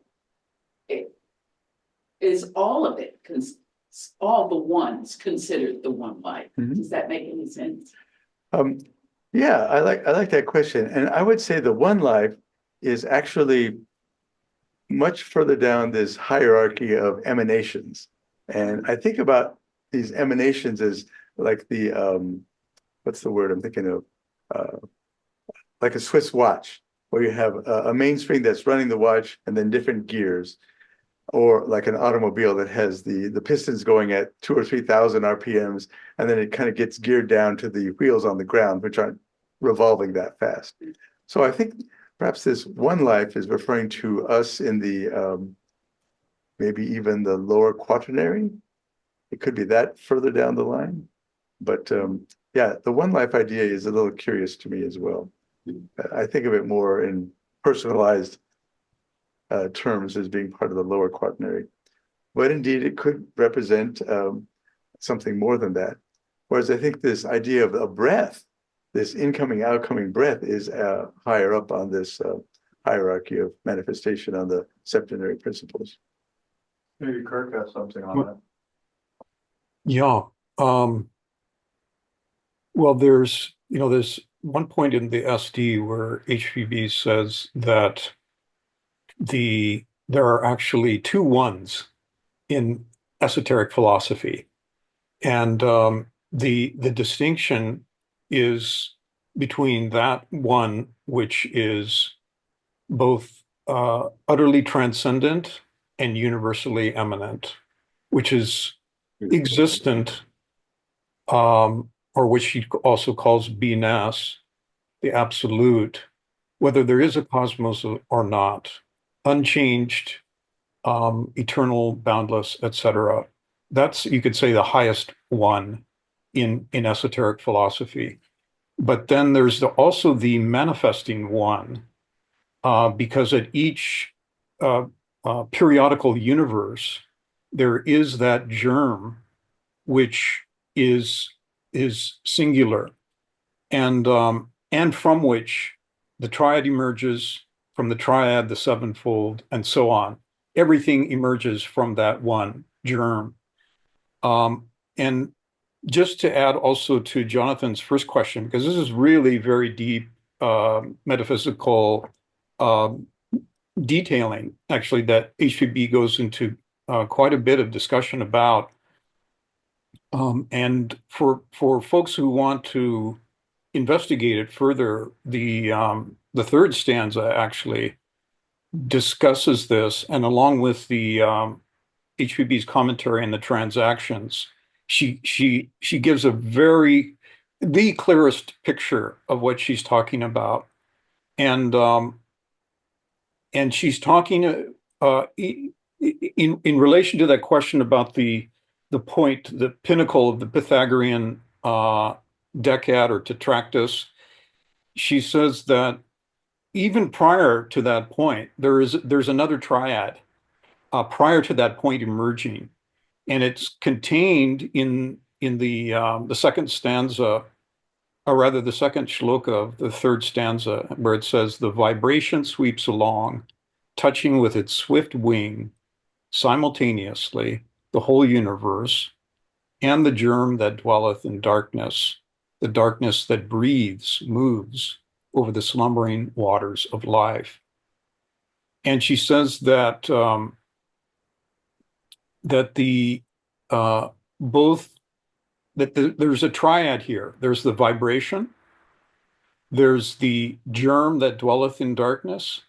is all of it, all the ones considered the one life? Mhm. Does that make any sense? Yeah, I like that question. And I would say the one life is actually much further down this hierarchy of emanations. And I think about these emanations as like the what's the word I'm thinking of? Like a Swiss watch, where you have a mainspring that's running the watch and then different gears, or like an automobile that has the pistons going at 2,000 or 3,000 RPMs, and then it kind of gets geared down to the wheels on the ground, which aren't revolving that fast. So I think perhaps this one life is referring to us in the maybe even the lower quaternary. It could be that further down the line. But yeah, the one life idea is a little curious to me as well. I think of it more in personalized terms as being part of the lower quaternary. But indeed, it could represent something more than that. Whereas I think this idea of a breath, this incoming, outcoming breath, is higher up on this hierarchy of manifestation on the septenary principles. Maybe Kirk has something on that. Yeah. Well, there's one point in the SD where HPB says that there are actually two ones in esoteric philosophy. And the distinction is between that one, which is both utterly transcendent and universally eminent, which is existent, or which he also calls beingness, the absolute, whether there is a cosmos or not, unchanged, eternal, boundless, etc. That's, you could say, the highest one in esoteric philosophy. But then there's also the manifesting one, because at each periodical universe, there is that germ which is singular, and from which the triad emerges, from the triad, the sevenfold, and so on. Everything emerges from that one germ. And just to add also to Jonathan's first question, because this is really very deep metaphysical detailing, actually, that HPB goes into quite a bit of discussion about. And for folks who want to investigate it further, the third stanza actually discusses this, and along with the HPB's commentary and the transactions, she gives the clearest picture of what she's talking about, and she's talking in relation to that question about the point, the pinnacle of the Pythagorean decad or tetractys. She says that even prior to that point, there's another triad prior to that point emerging, and it's contained in the second stanza, or rather the second shloka of the third stanza, where it says, "The vibration sweeps along, touching with its swift wing simultaneously the whole universe, and the germ that dwelleth in darkness, the darkness that breathes, moves over the slumbering waters of life." And she says that there's a triad here. There's the vibration, there's the germ that dwelleth in darkness,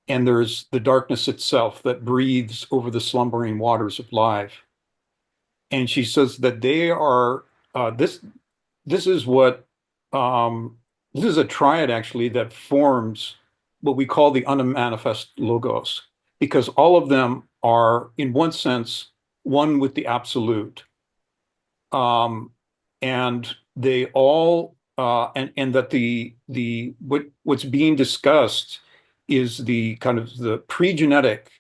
and there's the darkness itself that breathes over the slumbering waters of life. And she says that they are this is what this is a triad actually that forms what we call the unmanifest logos, because all of them are, in one sense, one with the absolute, and they all and that what's being discussed is the kind of the pre-genetic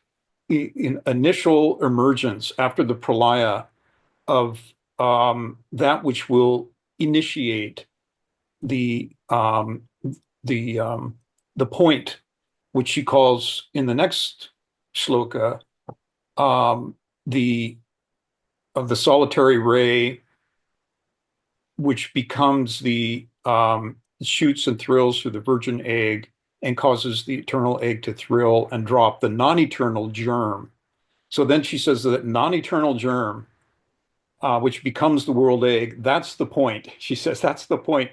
initial emergence after the pralaya of that which will initiate the point, which she calls in the next shloka, the solitary ray, which becomes the shoots and thrills through the virgin egg and causes the eternal egg to thrill and drop the non-eternal germ. So then she says that non-eternal germ, which becomes the world egg, that's the point. She says that's the point,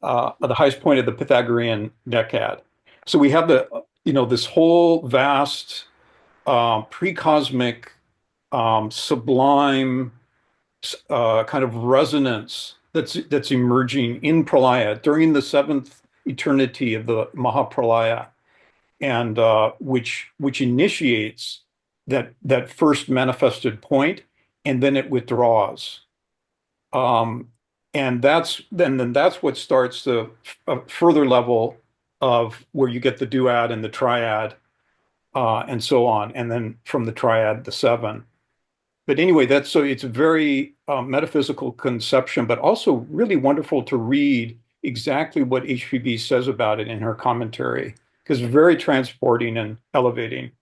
the highest point of the Pythagorean decad. So we have this whole vast pre-cosmic sublime kind of resonance that's emerging in pralaya during the seventh eternity of the Mahapralaya, and which initiates that first manifested point, and then it withdraws. And that's what starts the further level of where you get the duad and the triad, and so on, and then from the triad, the seven. But anyway, it's a very metaphysical conception, but also really wonderful to read exactly what HPB says about it in her commentary, because it's very transporting and elevating.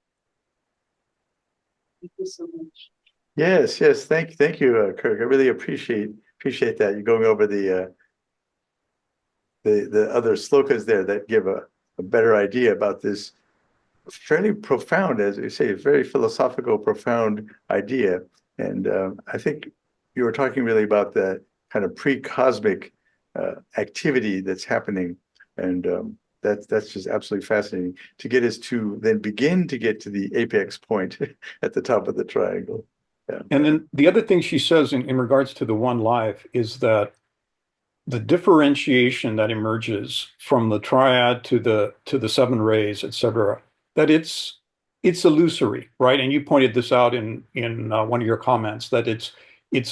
Thank you so much. Yes, yes. Thank you, Kirk. I really appreciate that. You're going over the other slokas there that give a better idea about this fairly profound, as you say, very philosophical, profound idea. And I think you were talking really about the kind of pre-cosmic activity that's happening. And that's just absolutely fascinating to get us to then begin to get to the apex point at the top of the triangle. Yeah. And then the other thing she says in regards to the one life is that the differentiation that emerges from the triad to the seven rays, et cetera, that it's illusory, right? And you pointed this out in one of your comments that it's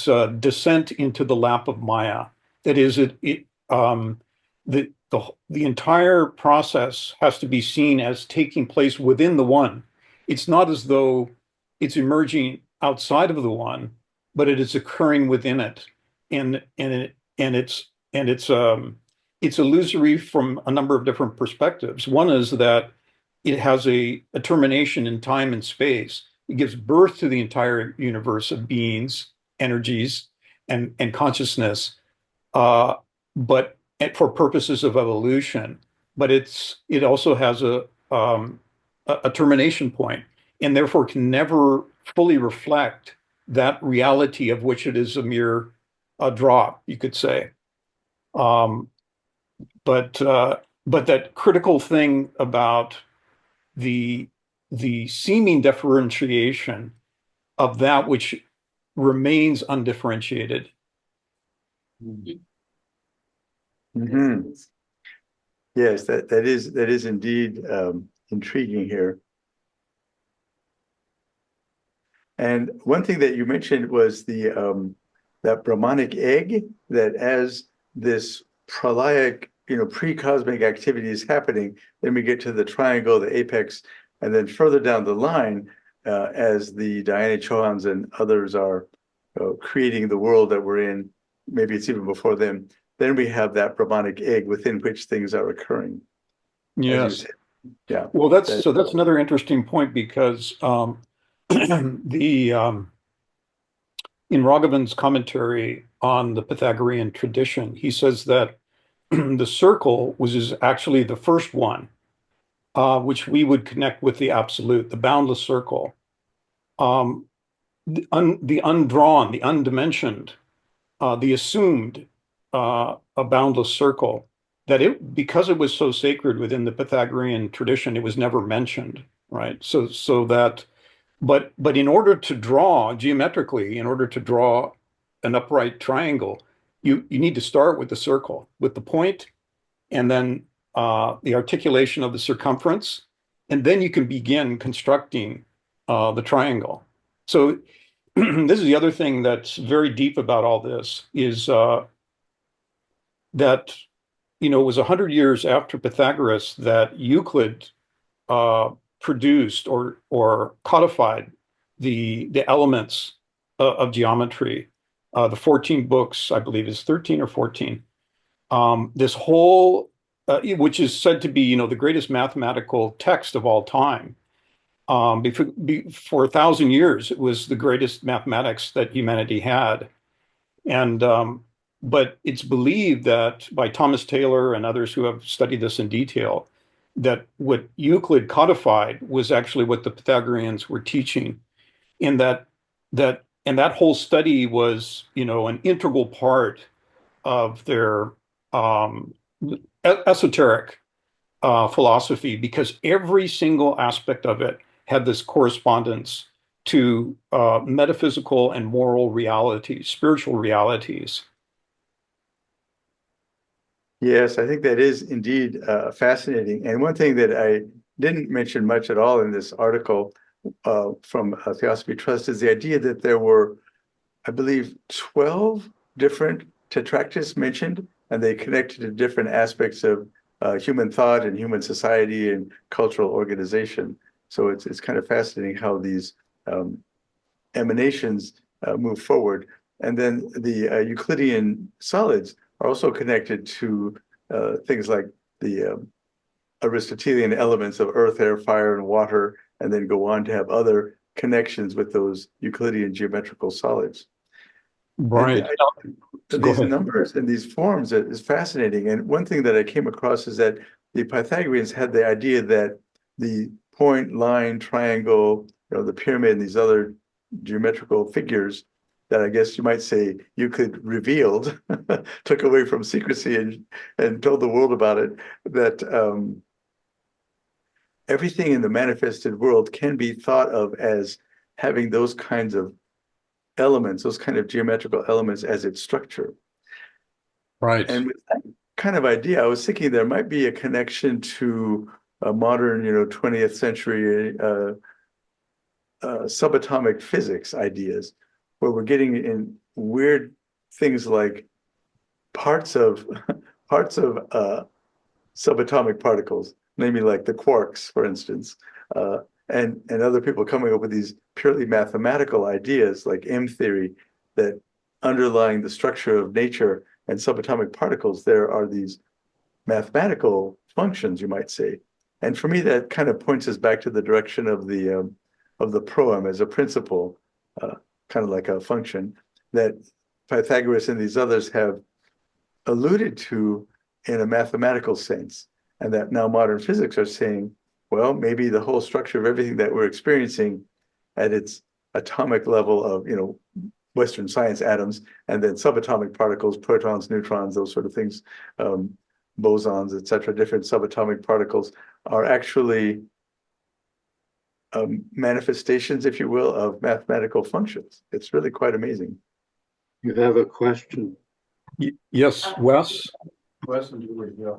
a descent into the lap of Maya. That is, the entire process has to be seen as taking place within the one. It's not as though it's emerging outside of the one, but it is occurring within it, and it's illusory from a number of different perspectives. One is that it has a termination in time and space. It gives birth to the entire universe of beings, energies, and consciousness, but for purposes of evolution. But it also has a termination point, and therefore can never fully reflect that reality of which it is a mere drop, you could say. But that critical thing about the seeming differentiation of that which remains undifferentiated. Mm-hmm. Yes, that is indeed intriguing here. And one thing that you mentioned was that Brahmanic egg, that as this pralaic, pre-cosmic activity is happening, then we get to the triangle, the apex, and then further down the line, as the Diana Chohans and others are creating the world that we're in, maybe it's even before them, then we have that Brahmanic egg within which things are occurring. Yes. Yeah. Well, that's another interesting point because in Raghavan's commentary on the Pythagorean tradition, he says that the circle was actually the first one, which we would connect with the absolute, the boundless circle. The undrawn, the undimensioned, the assumed, a boundless circle, that because it was so sacred within the Pythagorean tradition, it was never mentioned, right? So that, but in order to draw geometrically, in order to draw an upright triangle, you need to start with the circle, with the point, and then the articulation of the circumference, and then you can begin constructing the triangle. So this is the other thing that's very deep about all this is that it was 100 years after Pythagoras that Euclid produced or codified the elements of geometry. The 14 books, I believe, is 13 or 14. This whole, which is said to be, the greatest mathematical text of all time. For 1,000 years, it was the greatest mathematics that humanity had. And but it's believed that by Thomas Taylor and others who have studied this in detail, that what Euclid codified was actually what the Pythagoreans were teaching, and that whole study was, an integral part of their esoteric philosophy, because every single aspect of it had this correspondence to metaphysical and moral realities, spiritual realities. Yes, I think that is indeed fascinating. And one thing that I didn't mention much at all in this article from Theosophy Trust is the idea that there were, I believe, 12 different Tetraktys mentioned, and they connected to different aspects of human thought and human society and cultural organization. So it's kind of fascinating how these emanations move forward. And then the Euclidean solids are also connected to things like the Aristotelian elements of earth, air, fire, and water, and then go on to have other connections with those Euclidean geometrical solids. Right. These numbers and these forms is fascinating. And one thing that I came across is that the Pythagoreans had the idea that the point, line, triangle, the pyramid, and these other geometrical figures, that I guess you might say Euclid revealed, took away from secrecy and told the world about it, that everything in the manifested world can be thought of as having those kinds of elements, those kind of geometrical elements as its structure. Right. And with that kind of idea, I was thinking there might be a connection to a modern, 20th century subatomic physics ideas, where we're getting in weird things like parts of subatomic particles, maybe like the quarks, for instance, and other people coming up with these purely mathematical ideas like M theory, that underlying the structure of nature and subatomic particles, there are these mathematical functions, you might say. And for me, that kind of points us back to the direction of the proem as a principle, kind of like a function that Pythagoras and these others have alluded to in a mathematical sense, and that now modern physics are saying, well, maybe the whole structure of everything that we're experiencing at its atomic level of, Western science, atoms, and then subatomic particles, protons, neutrons, those sort of things, bosons, etc., different subatomic particles are actually manifestations, if you will, of mathematical functions. It's really quite amazing. You have a question. Yes, Wes? Weston, yeah.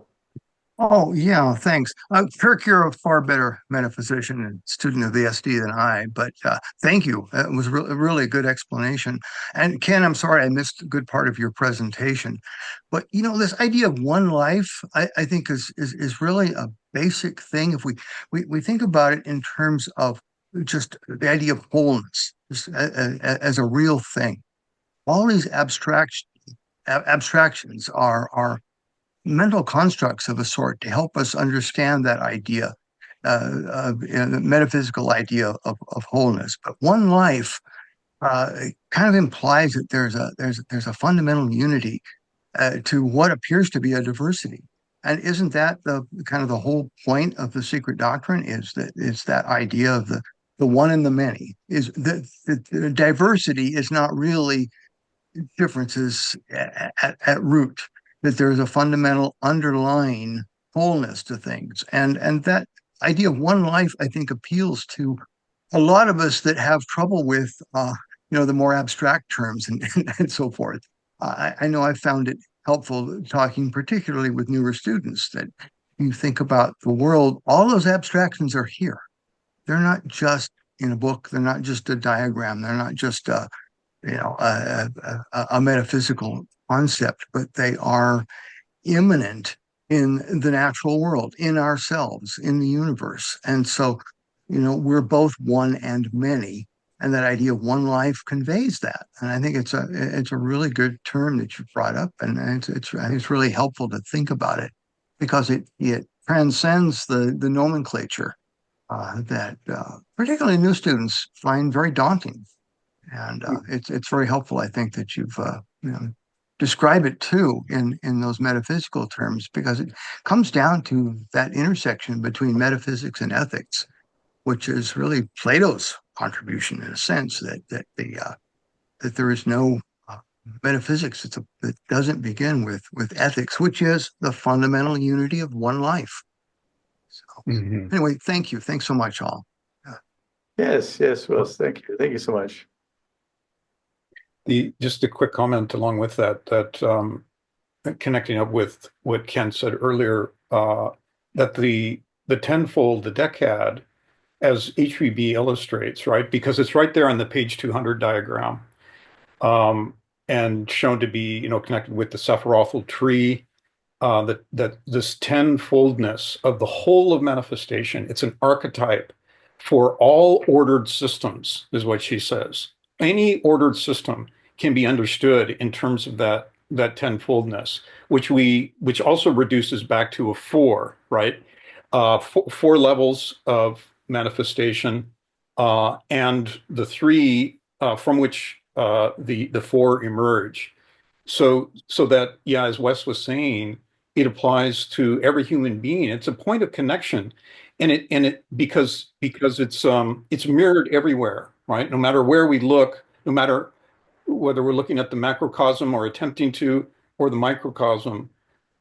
Oh, yeah, thanks. Kirk, you're a far better metaphysician and student of the SD than I, but thank you. It was really a good explanation. And Ken, I'm sorry I missed a good part of your presentation. But, this idea of one life, I think is really a basic thing. If we think about it in terms of just the idea of wholeness as a real thing, all these abstractions are mental constructs of a sort to help us understand that idea, the metaphysical idea of wholeness. But one life kind of implies that there's a fundamental unity to what appears to be a diversity. And isn't that the kind of the whole point of the secret doctrine? Is that idea of the one and the many? Is that the diversity is not really differences at root, that there's a fundamental underlying wholeness to things. And that idea of one life, I think, appeals to a lot of us that have trouble with, the more abstract terms and so forth. I know I've found it helpful talking particularly with newer students, that you think about the world, all those abstractions are here. They're not just in a book. They're not just a diagram. They're not just a metaphysical concept, but they are immanent in the natural world, in ourselves, in the universe. And so, we're both one and many, and that idea of one life conveys that. And I think it's a really good term that you brought up, and I think it's really helpful to think about it, because it transcends the nomenclature that particularly new students find very daunting. And it's very helpful, I think, that you've describe it too in those metaphysical terms, because it comes down to that intersection between metaphysics and ethics, which is really Plato's contribution, in a sense, that there is no metaphysics that doesn't begin with ethics, which is the fundamental unity of one life. So anyway, thank you. Thanks so much, all. Yes, Wes, thank you so much. Just a quick comment along with that connecting up with what Ken said earlier, that the tenfold, the decad, as HVB illustrates, right? Because it's right there on the page 200 diagram, and shown to be, connected with the Sephirothal tree, that this tenfoldness of the whole of manifestation, it's an archetype for all ordered systems, is what she says. Any ordered system can be understood in terms of that tenfoldness, which also reduces back to a four, right? Four levels of manifestation, and the three from which the four emerge. So that, yeah, as Wes was saying, it applies to every human being. It's a point of connection, and it because it's mirrored everywhere, right? No matter where we look, no matter whether we're looking at the macrocosm or attempting to, or the microcosm,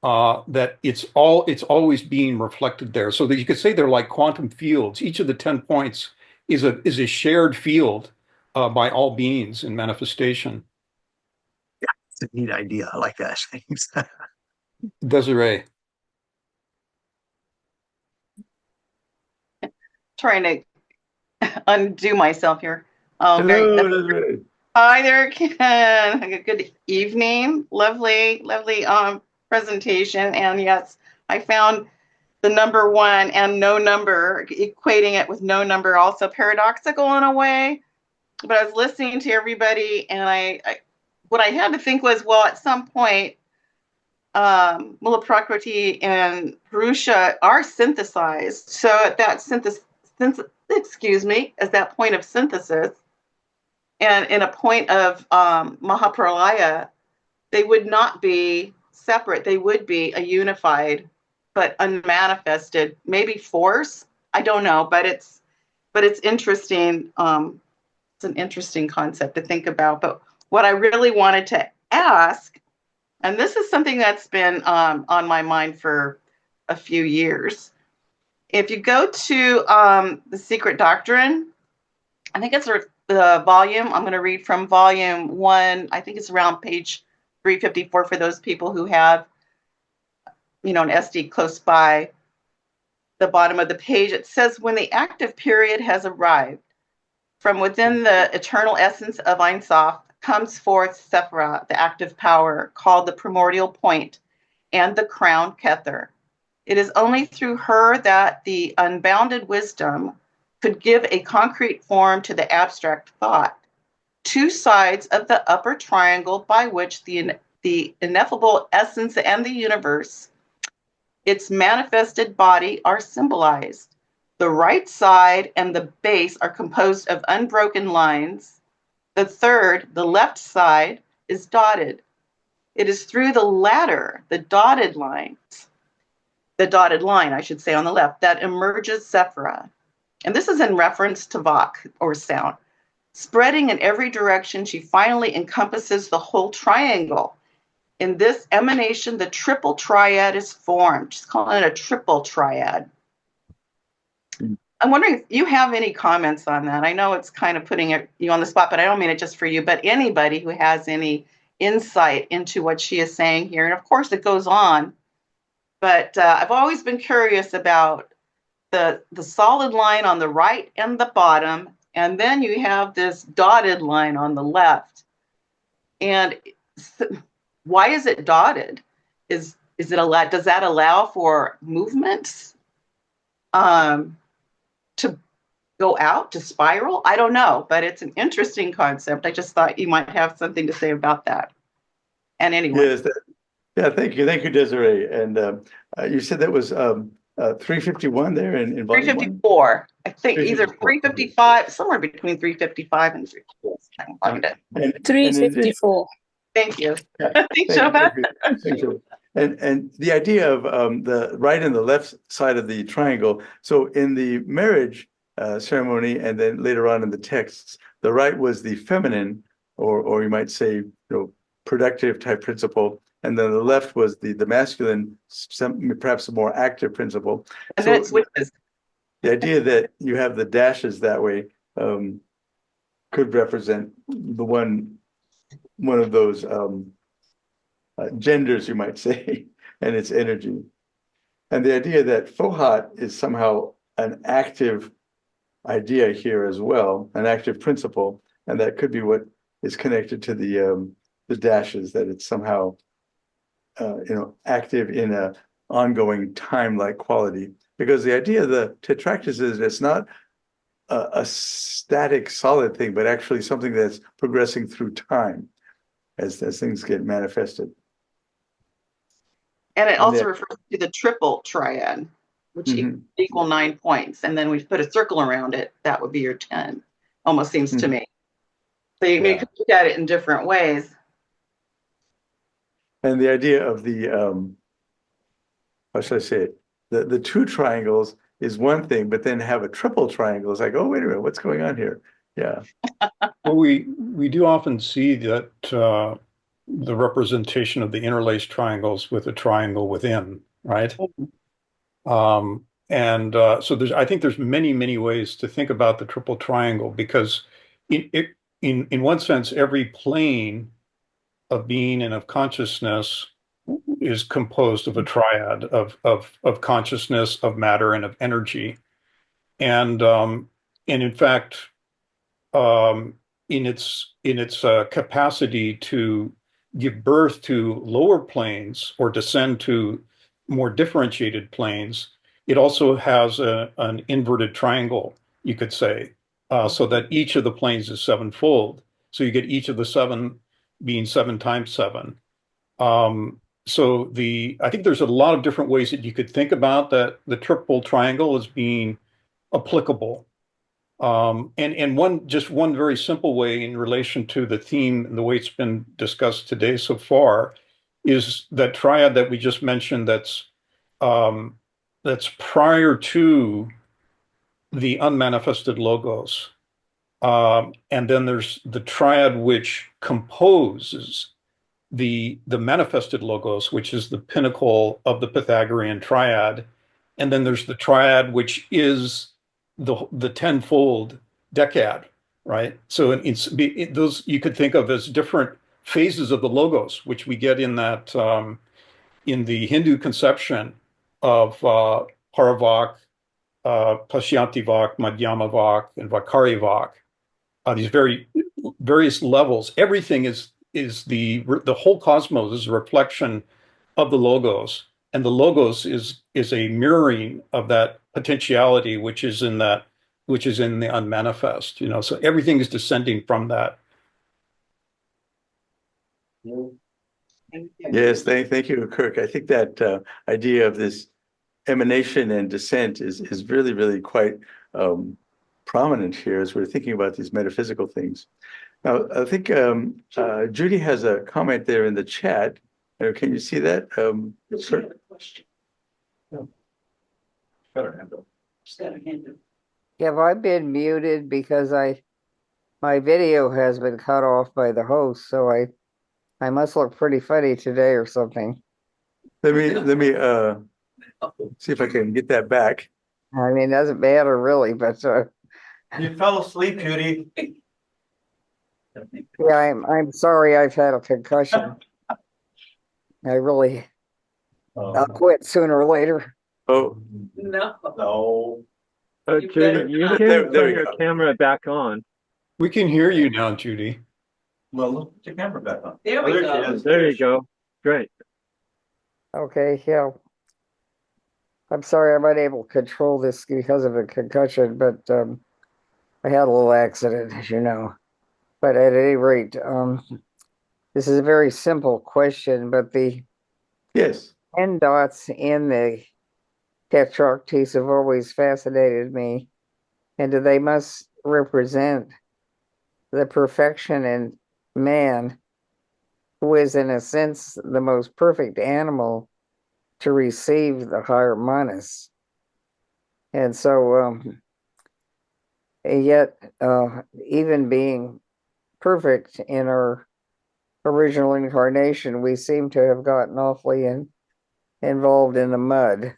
that it's always being reflected there. So that you could say they're like quantum fields. Each of the 10 points is a shared field by all beings in manifestation. It's a neat idea. I like that. Thanks. Desiree. Trying to undo myself here. Oh, great. Hello, Desiree. Hi there, Ken. Good evening. Lovely, lovely presentation. And yes, I found the number one and no number, equating it with no number, also paradoxical in a way. But I was listening to everybody, and I what I had to think was, well, at some point, Mula Prakriti and Purusha are synthesized. So at that at that point of synthesis, and in a point of Mahapralaya, they would not be separate. They would be a unified but unmanifested, maybe force. I don't know, but it's interesting. It's an interesting concept to think about. But what I really wanted to ask, and this is something that's been on my mind for a few years. If you go to The Secret Doctrine, I think it's the volume. I'm going to read from volume 1. I think it's around page 354 for those people who have, an SD close by the bottom of the page. It says, when the active period has arrived, from within the eternal essence of Ein Sof comes forth Sephira, the active power, called the primordial point and the crown Kether. It is only through her that the unbounded wisdom could give a concrete form to the abstract thought. Two sides of the upper triangle by which the ineffable essence and the universe, its manifested body, are symbolized. The right side and the base are composed of unbroken lines. The third, the left side, is dotted. It is through the latter, the dotted line, I should say, on the left, that emerges Sephira. And this is in reference to Vak, or sound. Spreading in every direction, she finally encompasses the whole triangle. In this emanation, the triple triad is formed. She's calling it a triple triad. I'm wondering if you have any comments on that. I know it's kind of putting you on the spot, but I don't mean it just for you, but anybody who has any insight into what she is saying here. And of course, it goes on. But I've always been curious about the solid line on the right and the bottom, and then you have this dotted line on the left. And why is it dotted? Does that allow for movements to go out, to spiral? I don't know, but it's an interesting concept. I just thought you might have something to say about that. And anyway. Yes, thank you, Desiree. And you said that was 351 there in volume 354. I think either 354. 355, somewhere between 355 and 354. I can find it. And 354. Thank you. Yeah, Thanks, Shobha. Thank you. And the idea of the right and the left side of the triangle. So in the marriage ceremony, and then later on in the texts, the right was the feminine, or you might say, productive type principle, and then the left was the masculine, perhaps a more active principle. And then it switches. The idea that you have the dashes that way could represent the one of those genders, you might say, and its energy. And the idea that Fohat is somehow an active idea here as well, an active principle, and that could be what is connected to the dashes, that it's somehow active in a ongoing time-like quality. Because the idea of the Tetraktys is it's not a static, solid thing, but actually something that's progressing through time as things get manifested. And it also refers to the triple triad, which equal 9 points. And then we put a circle around it. That would be your 10, almost seems to me. So you could look at it in different ways. And the idea of the, how should I say it? The 2 triangles is one thing, but then have a triple triangle. It's like, oh, wait a minute, what's going on here? Yeah. Well, we do often see that the representation of the interlaced triangles with a triangle within, right? So I think there's many ways to think about the triple triangle because in one sense, every plane of being and of consciousness is composed of a triad of consciousness, of matter, and of energy. And in fact, um, in its capacity to give birth to lower planes or descend to more differentiated planes, it also has an inverted triangle, you could say, so that each of the planes is sevenfold. So you get each of the seven being 7 times 7. I think there's a lot of different ways that you could think about that the triple triangle as being applicable. And one very simple way in relation to the theme and the way it's been discussed today so far is that triad that we just mentioned that's prior to the unmanifested logos. And then there's the triad which composes the manifested logos, which is the pinnacle of the Pythagorean triad. And then there's the triad, which is the tenfold decad, right? So those you could think of as different phases of the logos, which we get in that in the Hindu conception of Paravak, Pashyantivak, Madhyamavak, and Vakarivak. These various levels. Everything is the whole cosmos is a reflection of the logos, and the logos is a mirroring of that potentiality which is in the unmanifest. So everything is descending from that. Yes, thank you, Kirk. I think that idea of this emanation and descent is really quite prominent here as we're thinking about these metaphysical things. Now, I think Judy has a comment there in the chat. Can you see that? Sir? Have I been muted because my video has been cut off by the host, so I must look pretty funny today or something. Let me see if I can get that back. I mean, it doesn't matter really, but You fell asleep, Judy. yeah, I'm sorry I've had a concussion. I really I'll quit sooner or later. Oh, No. You Judy, you There- can there turn we your go. camera back on. We can hear you now, Judy. Well, look, the camera back on. There we she go. is. There you go. Great. Okay, yeah. I'm sorry I'm unable to control this because of a concussion, but I had a little accident, as you know. But at any rate, this is a very simple question, but the yes. 10 dots in the Tetraktys have always fascinated me, and they must represent the perfection in man, who is in a sense the most perfect animal to receive the higher manas. And so yet even being perfect in our original incarnation, we seem to have gotten awfully involved in the mud.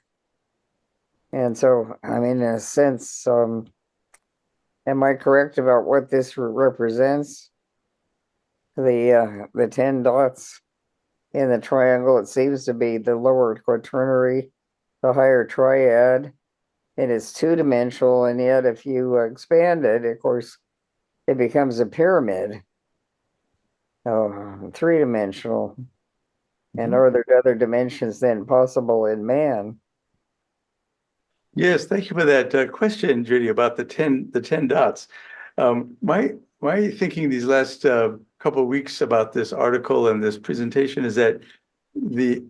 And so, I mean, in a sense, am I correct about what this represents? The 10 dots in the triangle, it seems to be the lower quaternary, the higher triad. It is two-dimensional, and yet if you expand it, of course, it becomes a pyramid, three-dimensional. And are there other dimensions then possible in man? Yes, thank you for that question, Judy, about the 10 dots. My thinking these last couple of weeks about this article and this presentation is that the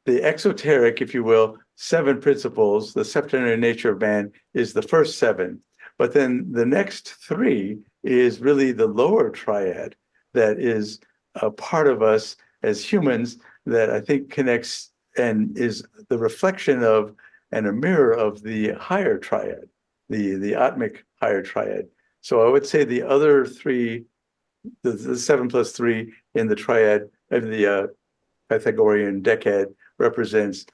exoteric, if you will, 7 principles, the septenary nature of man is the first 7. But then the next 3 is really the lower triad that is a part of us as humans that I think connects and is the reflection of and a mirror of the higher triad, the Atmic higher triad. So I would say the other three, the 7 plus 3 in the triad of the Pythagorean decad represents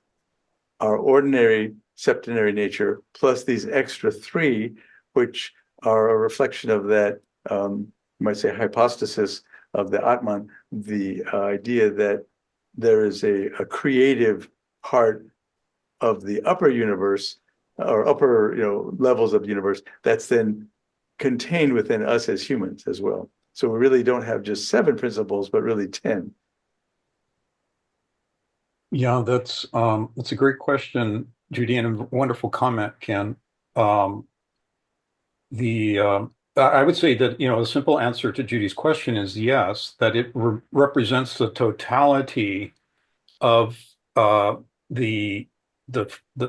our ordinary septenary nature plus these extra 3, which are a reflection of that, you might say, hypostasis of the Atman, the idea that there is a creative part of the upper universe or upper, levels of the universe that's then contained within us as humans as well. So we really don't have just 7 principles, but really 10. Yeah, that's a great question, Judy, and a wonderful comment, Ken. I would say that, the simple answer to Judy's question is yes, that it represents the totality of the the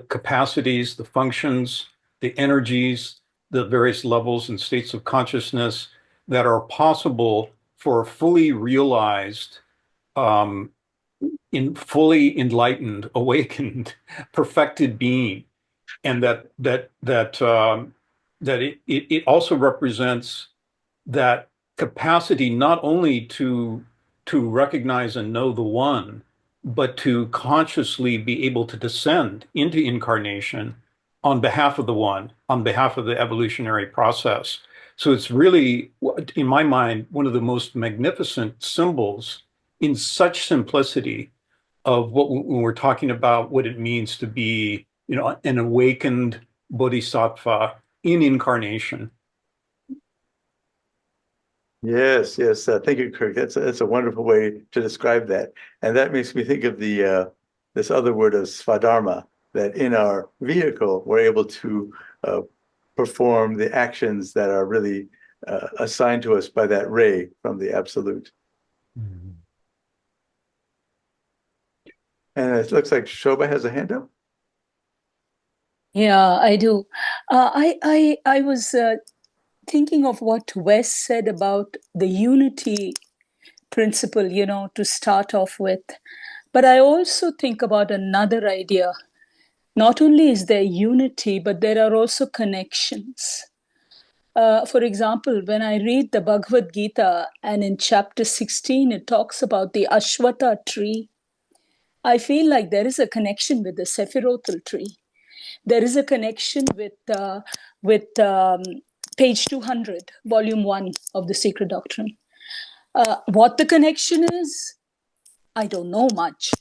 capacities, the functions, the energies, the various levels and states of consciousness that are possible for a fully realized, in fully enlightened, awakened, perfected being, and that it also represents that capacity not only to recognize and know the one, but to consciously be able to descend into incarnation on behalf of the one, on behalf of the evolutionary process. So it's really, in my mind, one of the most magnificent symbols in such simplicity of when we're talking about what it means to be, an awakened bodhisattva in incarnation. Yes, yes. Thank you, Kirk. That's a wonderful way to describe that. And that makes me think of the this other word of svadharma, that in our vehicle, we're able to perform the actions that are really assigned to us by that ray from the absolute. Mm-hmm. And it looks like Shobha has a hand up. Yeah, I do. I was thinking of what Wes said about the unity principle, to start off with. But I also think about another idea. Not only is there unity, but there are also connections. For example, when I read the Bhagavad Gita and in chapter 16, it talks about the Ashwatha tree, I feel like there is a connection with the Sephirothal tree. There is a connection with page 200, volume 1 of the Secret Doctrine. What the connection is, I don't know much,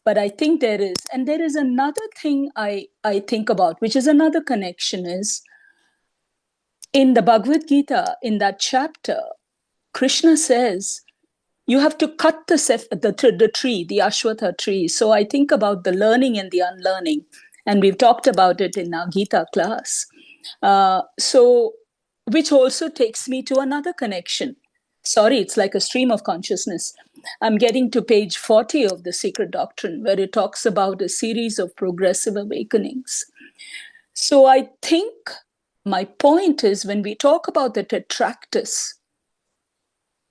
but I think there is. And there is another thing I think about, which is another connection, is in the Bhagavad Gita, in that chapter, Krishna says, you have to cut the tree, the Ashwatha tree. So I think about the learning and the unlearning. And we've talked about it in our Gita class. Which also takes me to another connection. Sorry, it's like a stream of consciousness. I'm getting to page 40 of the Secret Doctrine, where it talks about a series of progressive awakenings. So I think my point is, when we talk about the Tetraktys,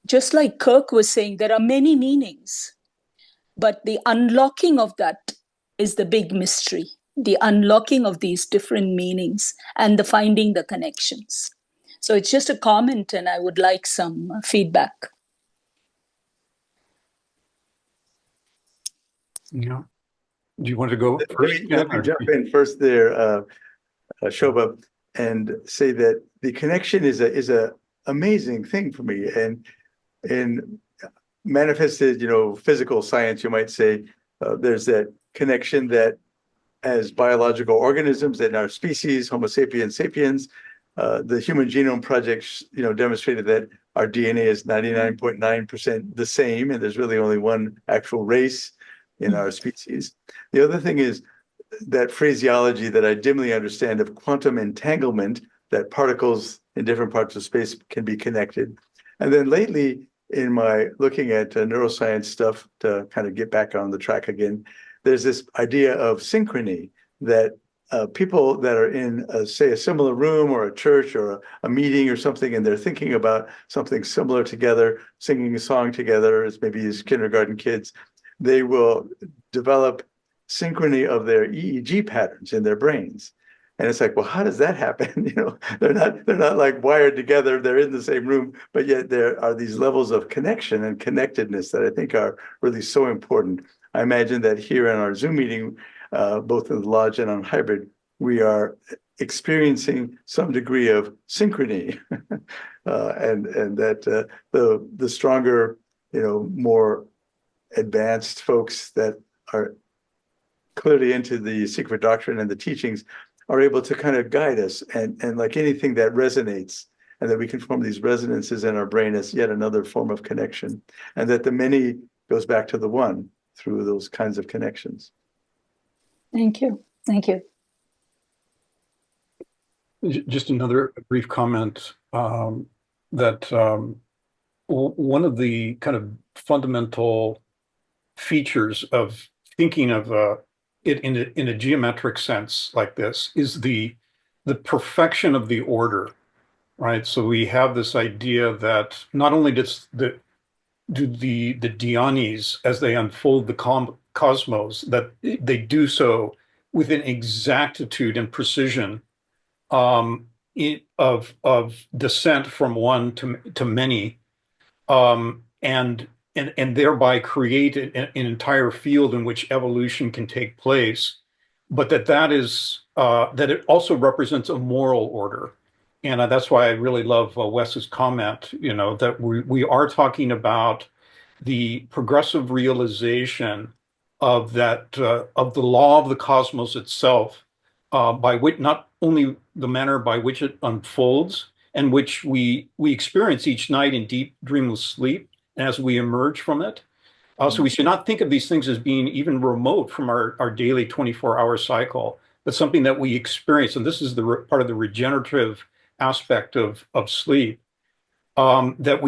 just like Kirk was saying, there are many meanings, but the unlocking of that is the big mystery, the unlocking of these different meanings and the finding the connections. So it's just a comment, and I would like some feedback. Yeah. Do you want to go first? Let me jump in first there, Shobha, and say that the connection is a amazing thing for me. And in manifested, physical science, you might say, there's that connection that as biological organisms in our species, Homo sapiens sapiens, the Human Genome Project, demonstrated that our DNA is 99.9% the same, and there's really only one actual race in our species. The other thing is that phraseology that I dimly understand of quantum entanglement, that particles in different parts of space can be connected. And then lately, in my looking at neuroscience stuff to kind of get back on the track again, there's this idea of synchrony, that people that are in, say, a similar room or a church or a meeting or something, and they're thinking about something similar together, singing a song together, as maybe as kindergarten kids, they will develop synchrony of their EEG patterns in their brains. And it's like, well, how does that happen? You know, they're not like wired together. They're in the same room, but yet there are these levels of connection and connectedness that I think are really so important. I imagine that here in our Zoom meeting, both in the lodge and on hybrid, we are experiencing some degree of synchrony, and that the stronger, you know, more advanced folks that are clearly into the secret doctrine and the teachings are able to kind of guide us, and like anything that resonates, and that we can form these resonances in our brain as yet another form of connection, and that the many goes back to the one through those kinds of connections. Thank you. Thank you. Just another brief comment, that one of the kind of fundamental features of thinking of it in a geometric sense like this is the perfection of the order, right? So we have this idea that not only do the dhyānis, as they unfold the cosmos, that they do so with an exactitude and precision of descent from one to many, and thereby create an entire field in which evolution can take place, but that it also represents a moral order. And that's why I really love Wes's comment, you know, that we are talking about the progressive realization of that, of the law of the cosmos itself, by which not only the manner by which it unfolds and which we experience each night in deep dreamless sleep as we emerge from it. So we should not think of these things as being even remote from our daily 24-hour cycle, but something that we experience. And this is the part of the regenerative aspect of sleep, that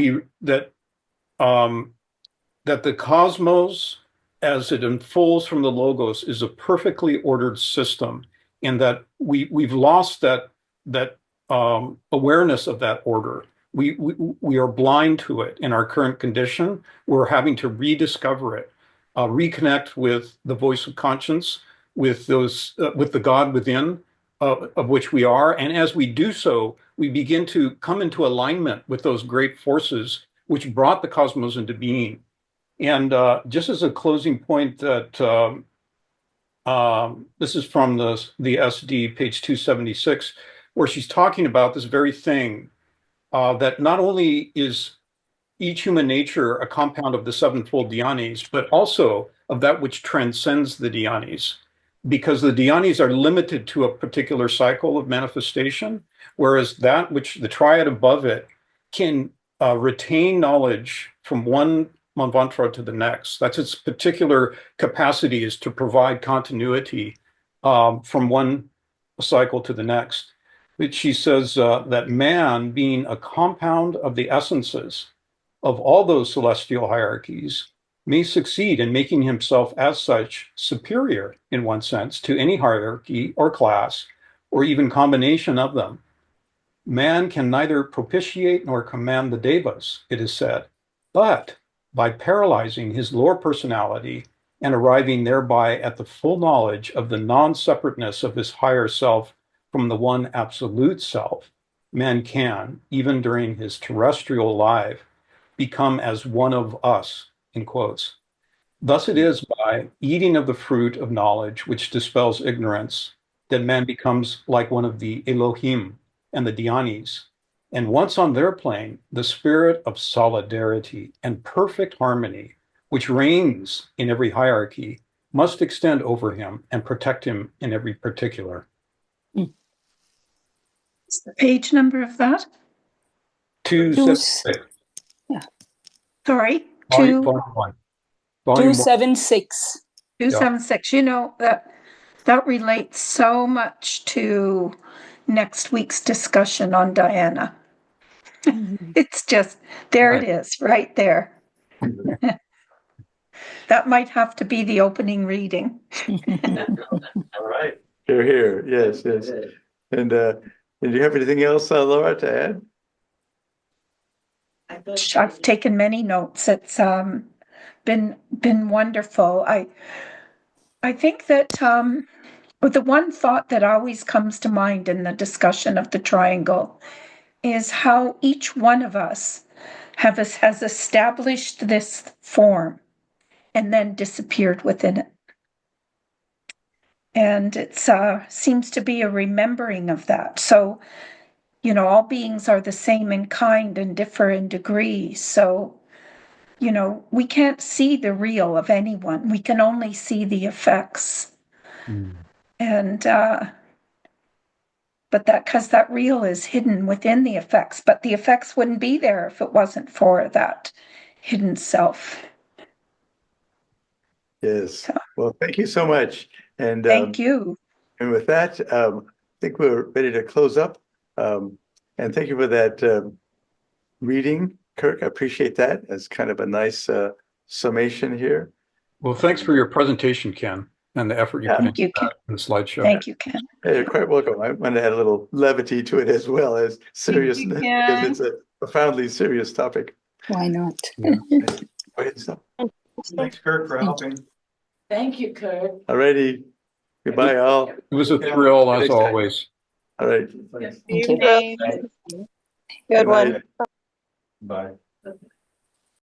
the cosmos, as it unfolds from the logos, is a perfectly ordered system, and that we've lost that awareness of that order. We are blind to it in our current condition. We're having to rediscover it, reconnect with the voice of conscience, with the God within, of which we are. And as we do so, we begin to come into alignment with those great forces which brought the cosmos into being. And just as a closing point, that this is from the SD, page 276, where she's talking about this very thing, that not only is each human nature a compound of the sevenfold dhyānis, but also of that which transcends the dhyānis, because the dhyānis are limited to a particular cycle of manifestation, whereas that which the triad above it can retain knowledge from one manvantara to the next. That's its particular capacity, is to provide continuity from one cycle to the next. But she says that man, being a compound of the essences of all those celestial hierarchies, may succeed in making himself as such superior, in one sense, to any hierarchy or class, or even combination of them. Man can neither propitiate nor command the devas, it is said, but by paralyzing his lower personality and arriving thereby at the full knowledge of the non-separateness of his higher self from the one absolute self, man can, even during his terrestrial life, become as one of us, in quotes. Thus it is by eating of the fruit of knowledge, which dispels ignorance, that man becomes like one of the Elohim and the dhyānis. And once on their plane, the spirit of solidarity and perfect harmony, which reigns in every hierarchy, must extend over him and protect him in every particular. What's the page number of that? 276. Yeah. Sorry, Volume 1. Volume 276. 276. You know, that relates so much to next week's discussion on Diana. It's just, there Right. it is, right there. That might have to be the opening reading. All right. Here. Yes. And do you have anything else, Laura, to add? I've taken many notes. It's been wonderful. I think that But the one thought that always comes to mind in the discussion of the triangle is how each one of us has established this form and then disappeared within it. And it seems to be a remembering of that. So, you know, all beings are the same in kind and differ in degree. So, you know, we can't see the real of anyone. We can only see the effects. And, but because that real is hidden within the effects, but the effects wouldn't be there if it wasn't for that hidden self. Yes. Well, thank you so much. And Thank you. And with that, I think we're ready to close up. And thank you for that reading, Kirk. I appreciate that. It's kind of a nice summation here. Well, thanks for your presentation, Ken, and the effort you put Thank into you, Ken. that in the slideshow. Thank you, Ken. Hey, you're quite welcome. I want to add a little levity to it as well as seriousness, because it's a profoundly serious topic. Why not? Yeah. Go ahead, stop. Thanks, Kirk, for helping. Thank you, Kurt. All righty. Goodbye, all. It was a thrill as always. All right. Evening. Good one. Bye.